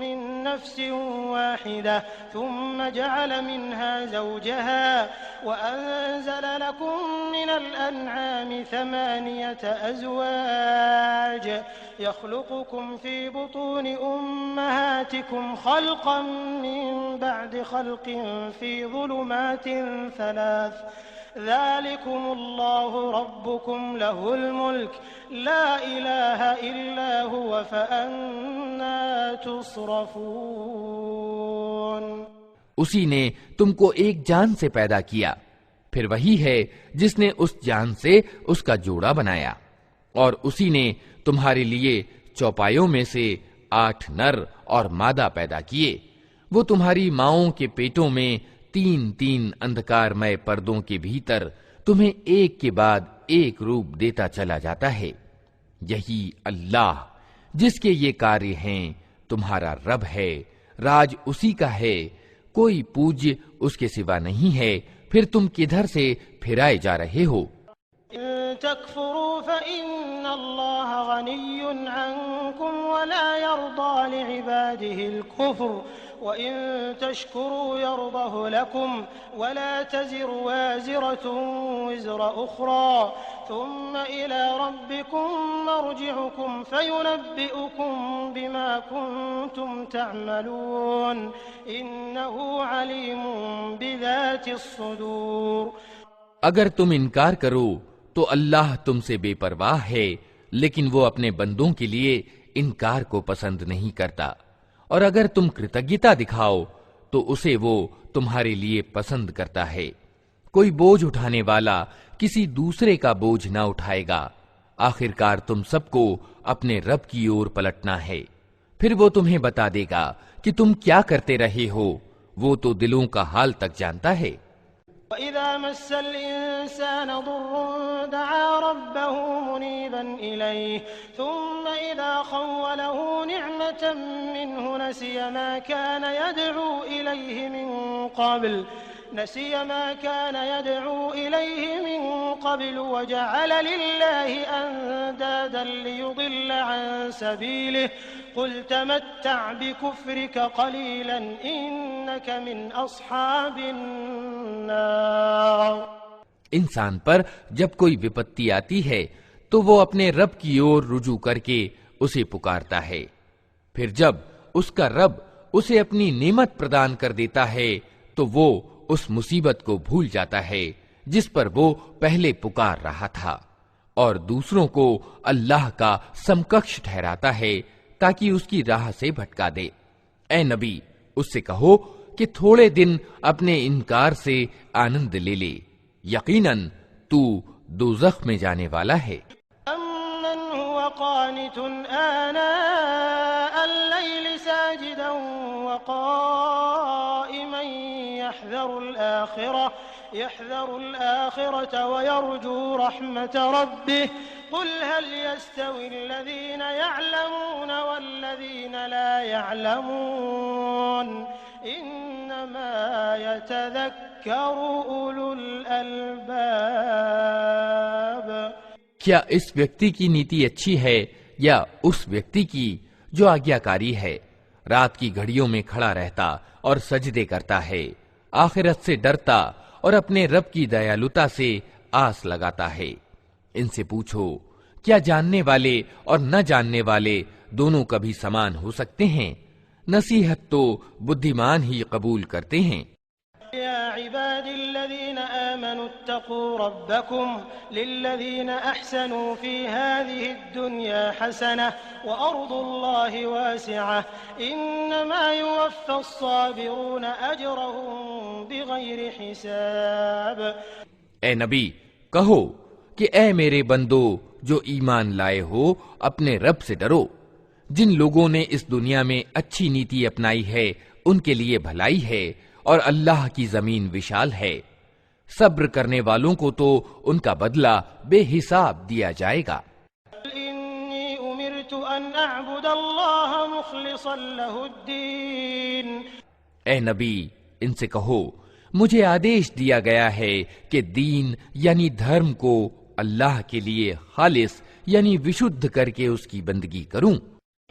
من نفس واحدة ثم جعل منها زوجها وأنزل لكم من الأنعام 8 أزواج يخلقكم في بطون أمهاتكم خلقا من بعد خلق في ظلمات 3 ذلكم الله ربكم له الملك لا إله إلا هو فأنا تصرفون۔ اسی نے تم کو ایک جان سے پیدا کیا، پھر وہی ہے جس نے اس جان سے اس کا جوڑا بنایا، اور اسی نے تمہارے لیے چوپایوں میں سے 8 نر اور مادہ پیدا کیے۔ وہ تمہاری ماؤں کے پیٹوں میں 3 اندھکارمئے پردوں کے بھیتر تمہیں ایک کے بعد ایک روپ دیتا چلا جاتا ہے۔ یہی اللہ جس کے یہ کاریہ ہیں تمہارا رب ہے، راج اسی کا ہے، کوئی پوجیہ اس کے سوا نہیں ہے، پھر تم کدھر سے پھرائے جا رہے ہو؟ تكفروا فإن الله غني عنكم ولا يرضى لعباده الكفر وإن تشكروا يرضه لكم ولا تزر وازرة وزر أخرى ثم إلى ربكم مرجعكم فينبئكم بما كنتم تعملون إنه عليم بذات الصدور۔ اگر تم انکار کرو تو اللہ تم سے بے پرواہ ہے، لیکن وہ اپنے بندوں کے لیے انکار کو پسند نہیں کرتا، اور اگر تم کرتجنتا دکھاؤ تو اسے وہ تمہارے لیے پسند کرتا ہے۔ کوئی بوجھ اٹھانے والا کسی دوسرے کا بوجھ نہ اٹھائے گا، آخرکار تم سب کو اپنے رب کی اور پلٹنا ہے، پھر وہ تمہیں بتا دے گا کہ تم کیا کرتے رہے ہو، وہ تو دلوں کا حال تک جانتا ہے۔ وَإِذَا مَسَّ الْإِنسَانَ ضُرٌّ دَعَا رَبَّهُ مُنِيبًا إِلَيْهِ ثُمَّ إِذَا خَوَّلَهُ نِعْمَةً مِّنْهُ نَسِيَ مَا كَانَ يَدْعُو إِلَيْهِ مِن قَبْلُ وَجَعَلَ لِلَّهِ أَندَادًا لِّيُضِلَّ عَن سَبِيلِهِ قُلْ تَمَتَّعْ بِكُفْرِكَ قَلِيلًا إِنَّكَ مِنْ أَصْحَابِ النَّارِ۔ انسان پر جب کوئی وپتی آتی ہے تو وہ اپنے رب کی اور رجوع کر کے اسے پکارتا ہے، پھر جب اس کا رب اسے اپنی نعمت پردان کر دیتا ہے تو وہ اس مصیبت کو بھول جاتا ہے جس پر وہ پہلے پکار رہا تھا، اور دوسروں کو اللہ کا سمکش ٹھہراتا ہے تاکہ اس کی راہ سے بھٹکا دے۔ اے نبی، اس سے کہو کہ تھوڑے دن اپنے انکار سے آنند لے لے، یقیناً تو دوزخ میں جانے والا ہے۔ أَمَّنْ هُوَ قَانِتٌ آنَاءَ اللَّيْلِ سَاجِدًا وَقَائِمًا يَحْذَرُ الْآخِرَةَ وَيَرْجُو رَحْمَةَ رَبِّهِ قُلْ هَلْ يَسْتَوِي الَّذِينَ يَعْلَمُونَ وَالَّذِينَ لَا يَعْلَمُونَ إِنَّمَا يَتَذَكَّرُ أُولُو الْأَلْبَابِ۔ کیا اس ویکتی کی نیتی اچھی ہے یا اس ویکتی کی جو آگیاکاری ہے، رات کی گھڑیوں میں کھڑا رہتا اور سجدے کرتا ہے، آخرت سے ڈرتا اور اپنے رب کی دیالوتا سے آس لگاتا ہے؟ ان سے پوچھو، کیا جاننے والے اور نہ جاننے والے دونوں کبھی سمان ہو سکتے ہیں؟ نصیحت تو بدھیمان ہی قبول کرتے ہیں۔ يا عبادي الذين آمنوا اتقوا ربكم للذين أحسنوا في هذه الدنيا حسنة وأرض الله واسعة إنما يوفى الصابرون أجرهم بغير حساب۔ اے نبی، کہو کہ اے میرے بندو جو ایمان لائے ہو، اپنے رب سے ڈرو۔ جن لوگوں نے اس دنیا میں اچھی نیتی اپنائی ہے ان کے لیے بھلائی ہے، اور اللہ کی زمین وشال ہے۔ صبر کرنے والوں کو تو ان کا بدلہ بے حساب دیا جائے گا۔ إني أمرت أن أعبد الله مخلصا له الدين۔ اے نبی، ان سے کہو مجھے آدیش دیا گیا ہے کہ دین یعنی دھرم کو اللہ کے لیے خالص یعنی وشدھ کر کے اس کی بندگی کروں۔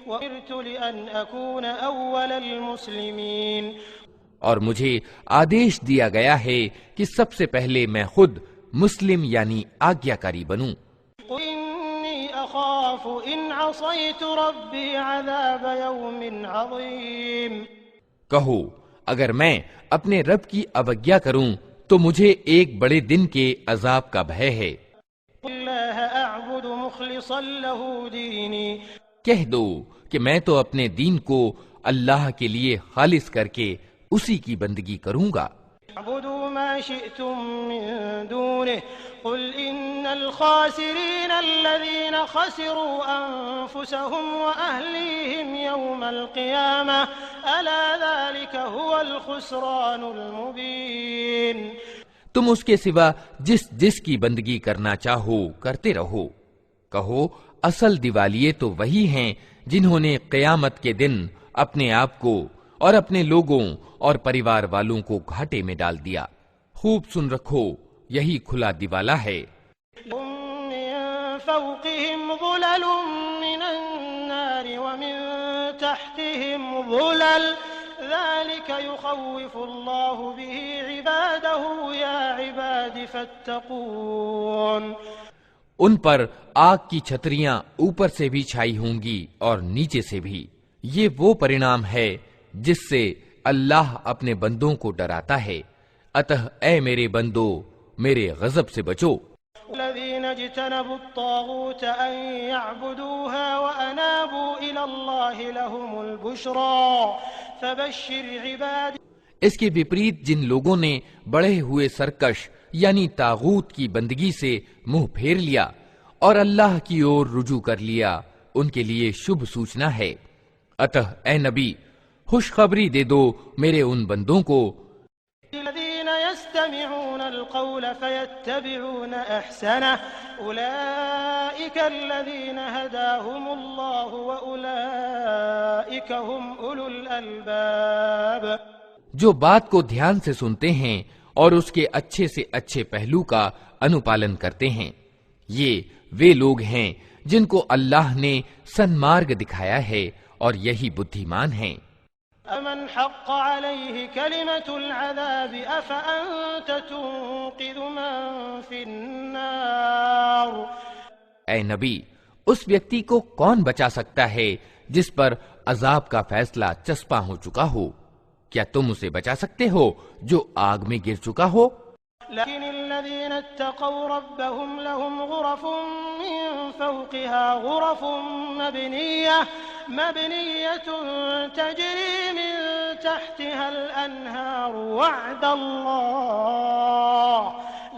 وأمرت لأن أكون أول المسلمين اور مجھے آدیش دیا گیا ہے کہ سب سے پہلے میں خود مسلم یعنی آگیاکاری بنوں۔ قل إني أخاف إن عصيت ربي عذاب يوم عظيم کہو اگر میں اپنے رب کی اوگیا کروں تو مجھے ایک بڑے دن کے عذاب کا بھے ہے۔ قل الله أعبد مخلصا له ديني کہہ دو کہ میں تو اپنے دین کو اللہ کے لیے خالص کر کے اسی کی بندگی کروں گا۔ اعبدوا ما شئتم من دونه قل إن الخاسرين الذين خسروا أنفسهم وأهليهم يوم القيامة ألا ذلك هو الخسران المبين۔ تم اس کے سوا جس کی بندگی کرنا چاہو کرتے رہو۔ کہو اصل دیوالیے تو وہی ہیں جنہوں نے قیامت کے دن اپنے آپ کو اور اپنے لوگوں اور پریوار والوں کو گھاٹے میں ڈال دیا۔ خوب سن رکھو یہی کھلا دیوالا ہے۔ من فوقهم ظلل من النار ومن تحتهم ظلل ذلك يخوف الله به عباده يا عباد فاتقون۔ ان پر آگ کی چھتریاں اوپر سے بھی چھائی ہوں گی اور نیچے سے بھی۔ یہ وہ پرینام ہے جس سے اللہ اپنے بندوں کو ڈراتا ہے، اتہ اے میرے بندو میرے غضب سے بچو۔ الذين اجتنبوا الطاغوت أن يعبدوها وأنابوا إلى الله لهم البشرى فبشر عبادي۔ اس کے وپریت جن لوگوں نے بڑھے ہوئے سرکش یعنی طاغوت کی بندگی سے منہ پھیر لیا اور اللہ کی اور رجوع کر لیا، ان کے لیے شبھ سوچنا ہے۔ اتہ اے نبی خوشخبری دے دو میرے ان بندوں کو الذين يستمعون القول فيتبعون أحسنه أولئك الذين هداهم الله وأولئك هم أولو الألباب۔ جو بات کو دھیان سے سنتے ہیں اور اس کے اچھے سے اچھے پہلو کا انوپالن کرتے ہیں، یہ وہ لوگ ہیں جن کو اللہ نے سنمارگ دکھایا ہے اور یہی بدھیمان ہیں۔ أمن حق عليه كلمة العذاب أفأنت تنقذ من في النار۔ اے نبی اس ویکتی کو کون بچا سکتا ہے جس پر عذاب کا فیصلہ چسپاں ہو چکا ہو؟ کیا تم اسے بچا سکتے ہو جو آگ میں گر چکا ہو؟ لكن الذين اتقوا ربهم لهم غرف من فوقها غرف مبنية تجري من تحتها الأنهار وعد الله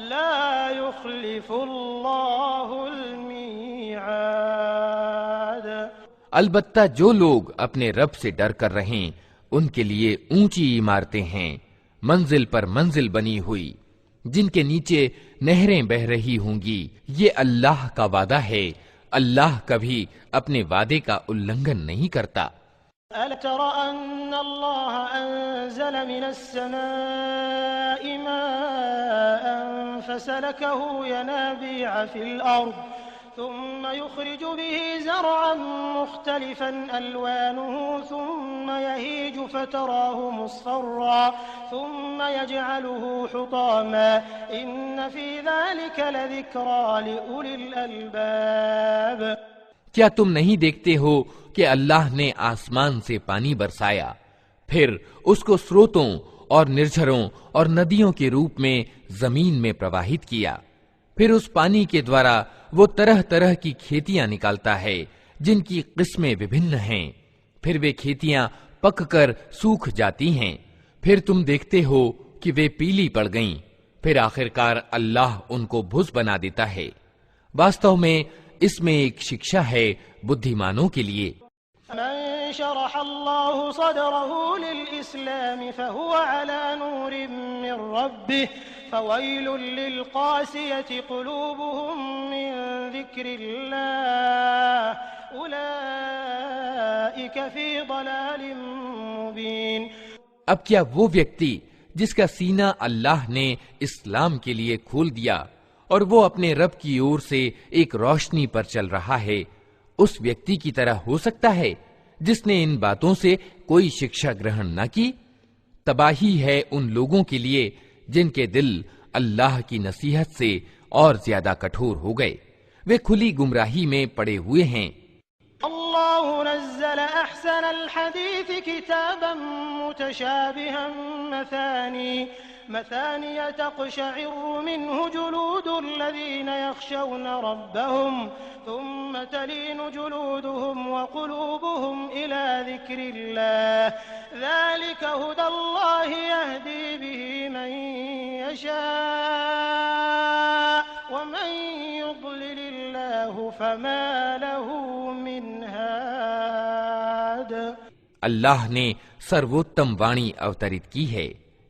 لا يخلف الله الميعاد۔ البتہ جو لوگ اپنے رب سے ڈر کر رہیں ان کے لیے اونچی عمارتیں ہیں، منزل پر منزل بنی ہوئی، جن کے نیچے نہریں بہ رہی ہوں گی۔ یہ اللہ کا وعدہ ہے، اللہ کبھی اپنے وعدے کا النگھن نہیں کرتا۔ أَلَا تَرَ أَنَّ اللَّهَ أَنزَلَ مِنَ السَّمَاءِ مَاءً فَسَلَكَهُ يَنَابِيعَ فِي الْأَرْضِ ثم يخرج به زرعا مختلفا ألوانه ثم يهيج فتراه مصفرا ثم يجعله حطاما إن في ذلك لذكرى لأولي الألباب۔ کیا تم نہیں دیکھتے ہو کہ اللہ نے آسمان سے پانی برسایا، پھر اس کو سروتوں اور نرجھروں اور ندیوں کے روپ میں زمین میں پرواہت کیا، پھر اس پانی کے دوارا وہ طرح طرح کی کھیتیاں نکالتا ہے جن کی قسمیں وبھن ہیں، پھر وہ کھیتیاں پک کر سوکھ جاتی ہیں، پھر تم دیکھتے ہو کہ وہ پیلی پڑ گئیں، پھر آخرکار اللہ ان کو بھس بنا دیتا ہے۔ واستو میں اس میں ایک شکشا ہے بدھیمانوں کے لیے۔ من شرح الله صدره للإسلام فهو على نور من ربه فويل للقاسية قلوبهم من ذكر الله أولئك في ضلال مبين۔ اب کیا وہ ویکتی جس کا سینہ اللہ نے اسلام کے لیے کھول دیا اور وہ اپنے رب کی اور سے ایک روشنی پر چل رہا ہے، اس ویکتی کی طرح ہو سکتا ہے؟ جس نے ان باتوں سے کوئی شکشا گرہن نہ کی، تباہی ہے ان لوگوں کے لیے جن کے دل اللہ کی نصیحت سے اور زیادہ کٹھور ہو گئے، وہ کھلی گمراہی میں پڑے ہوئے ہیں۔ اللہ نزل احسن الحدیث کتابا متشابہا مثانی تقشعر منه جلود الذین یخشون ربهم ثم تلین جلودهم وقلوبهم إلى ذکر اللہ ذلك هدى اللہ يهدی به من یشاء ومن يضلل اللہ فما له من هاد۔ اللہ نے سروتم وانی اوترت کی ہے،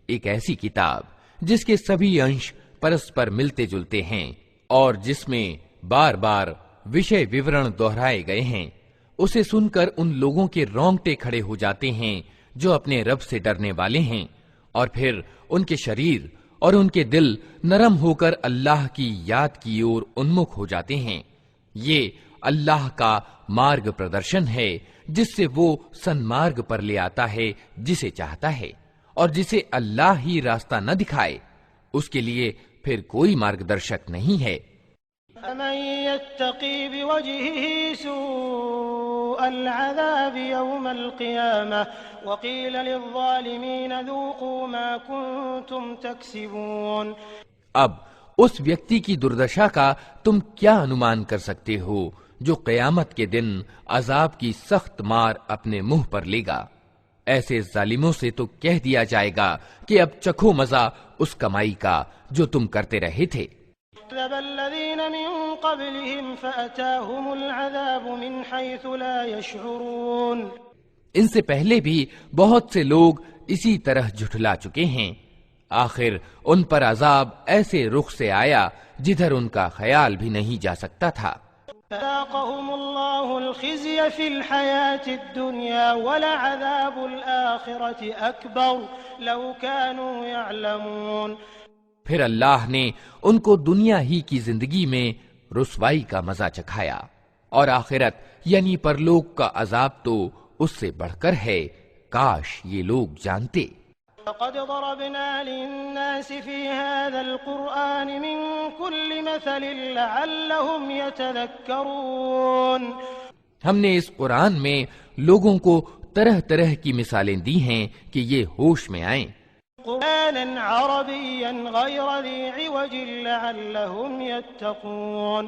ایک ایسی کتاب جس کے سبھی انش پرسپر ملتے جلتے ہیں اور جس میں بار بار وشے وورن دہرائے گئے ہیں۔ اسے سن کر ان لوگوں کے رونگٹے کھڑے ہو جاتے ہیں جو اپنے رب سے ڈرنے والے ہیں، اور پھر ان کے شریر اور ان کے دل نرم ہو کر اللہ کی یاد کی اور انمکھ ہو جاتے ہیں۔ یہ اللہ کا مارگ پردرشن ہے جس سے وہ سنمارگ پر لے آتا ہے جسے چاہتا ہے، اور جسے اللہ ہی راستہ نہ دکھائے اس کے لیے پھر کوئی مارگ درشک نہیں ہے۔ فمن يتقي بوجهه سوء العذاب يوم القيامة وقيل للظالمين ذوقوا ما كنتم تكسبون۔ اب اس ویکتی کی دردشا کا تم کیا انمان کر سکتے ہو جو قیامت کے دن عذاب کی سخت مار اپنے منہ پر لے گا۔ ایسے ظالموں سے تو کہہ دیا جائے گا کہ اب چکھو مزہ اس کمائی کا جو تم کرتے رہے تھے۔ كذب الذين من قبلهم فأتاهم العذاب من حيث لا يشعرون۔ ان سے پہلے بھی بہت سے لوگ اسی طرح جھٹلا چکے ہیں، آخر ان پر عذاب ایسے رخ سے آیا جدھر ان کا خیال بھی نہیں جا سکتا تھا۔ فذاقهم الله الخزي في الحياة الدنيا ولعذاب الآخرة أكبر لو كانوا يعلمون۔ پھر اللہ نے ان کو دنیا ہی کی زندگی میں رسوائی کا مزہ چکھایا، اور آخرت یعنی پرلوک کا عذاب تو اس سے بڑھ کر ہے، کاش یہ لوگ جانتے۔ لقد ضربنا للناس في هذا القرآن من كل مثل لعلهم يتذكرون۔ ہم نے اس قرآن میں لوگوں کو طرح طرح کی مثالیں دی ہیں کہ یہ ہوش میں آئیں۔ قرآنا عربيا غير ذي عوج لعلهم يتقون۔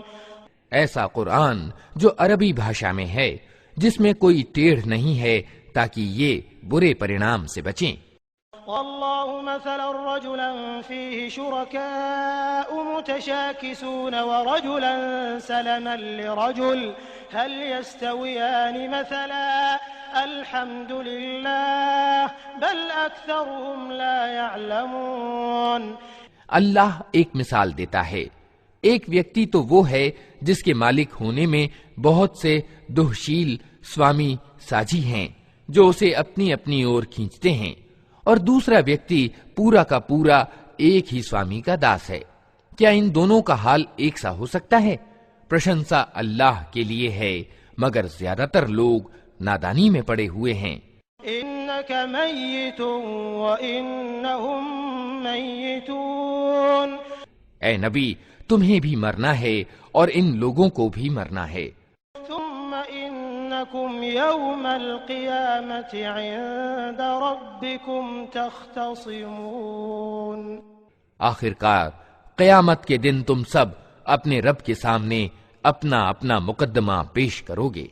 ایسا قرآن جو عربی بھاشا میں ہے، جس میں کوئی ٹیڑھ نہیں ہے، تاکہ یہ برے پرینام سے بچیں۔ والله مثلا رجلا فيه شركاء متشاكسون ورجلا سلما لرجل هل يستويان مثلا الحمد لله بل أكثرهم لا يعلمون۔ اللہ ایک مثال دیتا ہے، ایک ویکتی تو وہ ہے جس کے مالک ہونے میں بہت سے دہشیل سوامی ساجی ہیں جو اسے اپنی اپنی اور کھینچتے ہیں، اور دوسرا ویکتی پورا کا پورا ایک ہی سوامی کا داس ہے۔ کیا ان دونوں کا حال ایک سا ہو سکتا ہے؟ پرشنسا اللہ کے لیے ہے، مگر زیادہ تر لوگ نادانی میں پڑے ہوئے ہیں۔ إنك ميت وإنهم ميتون۔ اے نبی، تمہیں بھی مرنا ہے اور ان لوگوں کو بھی مرنا ہے۔ ثم إنكم يوم القيامة عند ربكم تختصمون۔ آخر کار قیامت کے دن تم سب اپنے رب کے سامنے اپنا اپنا مقدمہ پیش کرو گے۔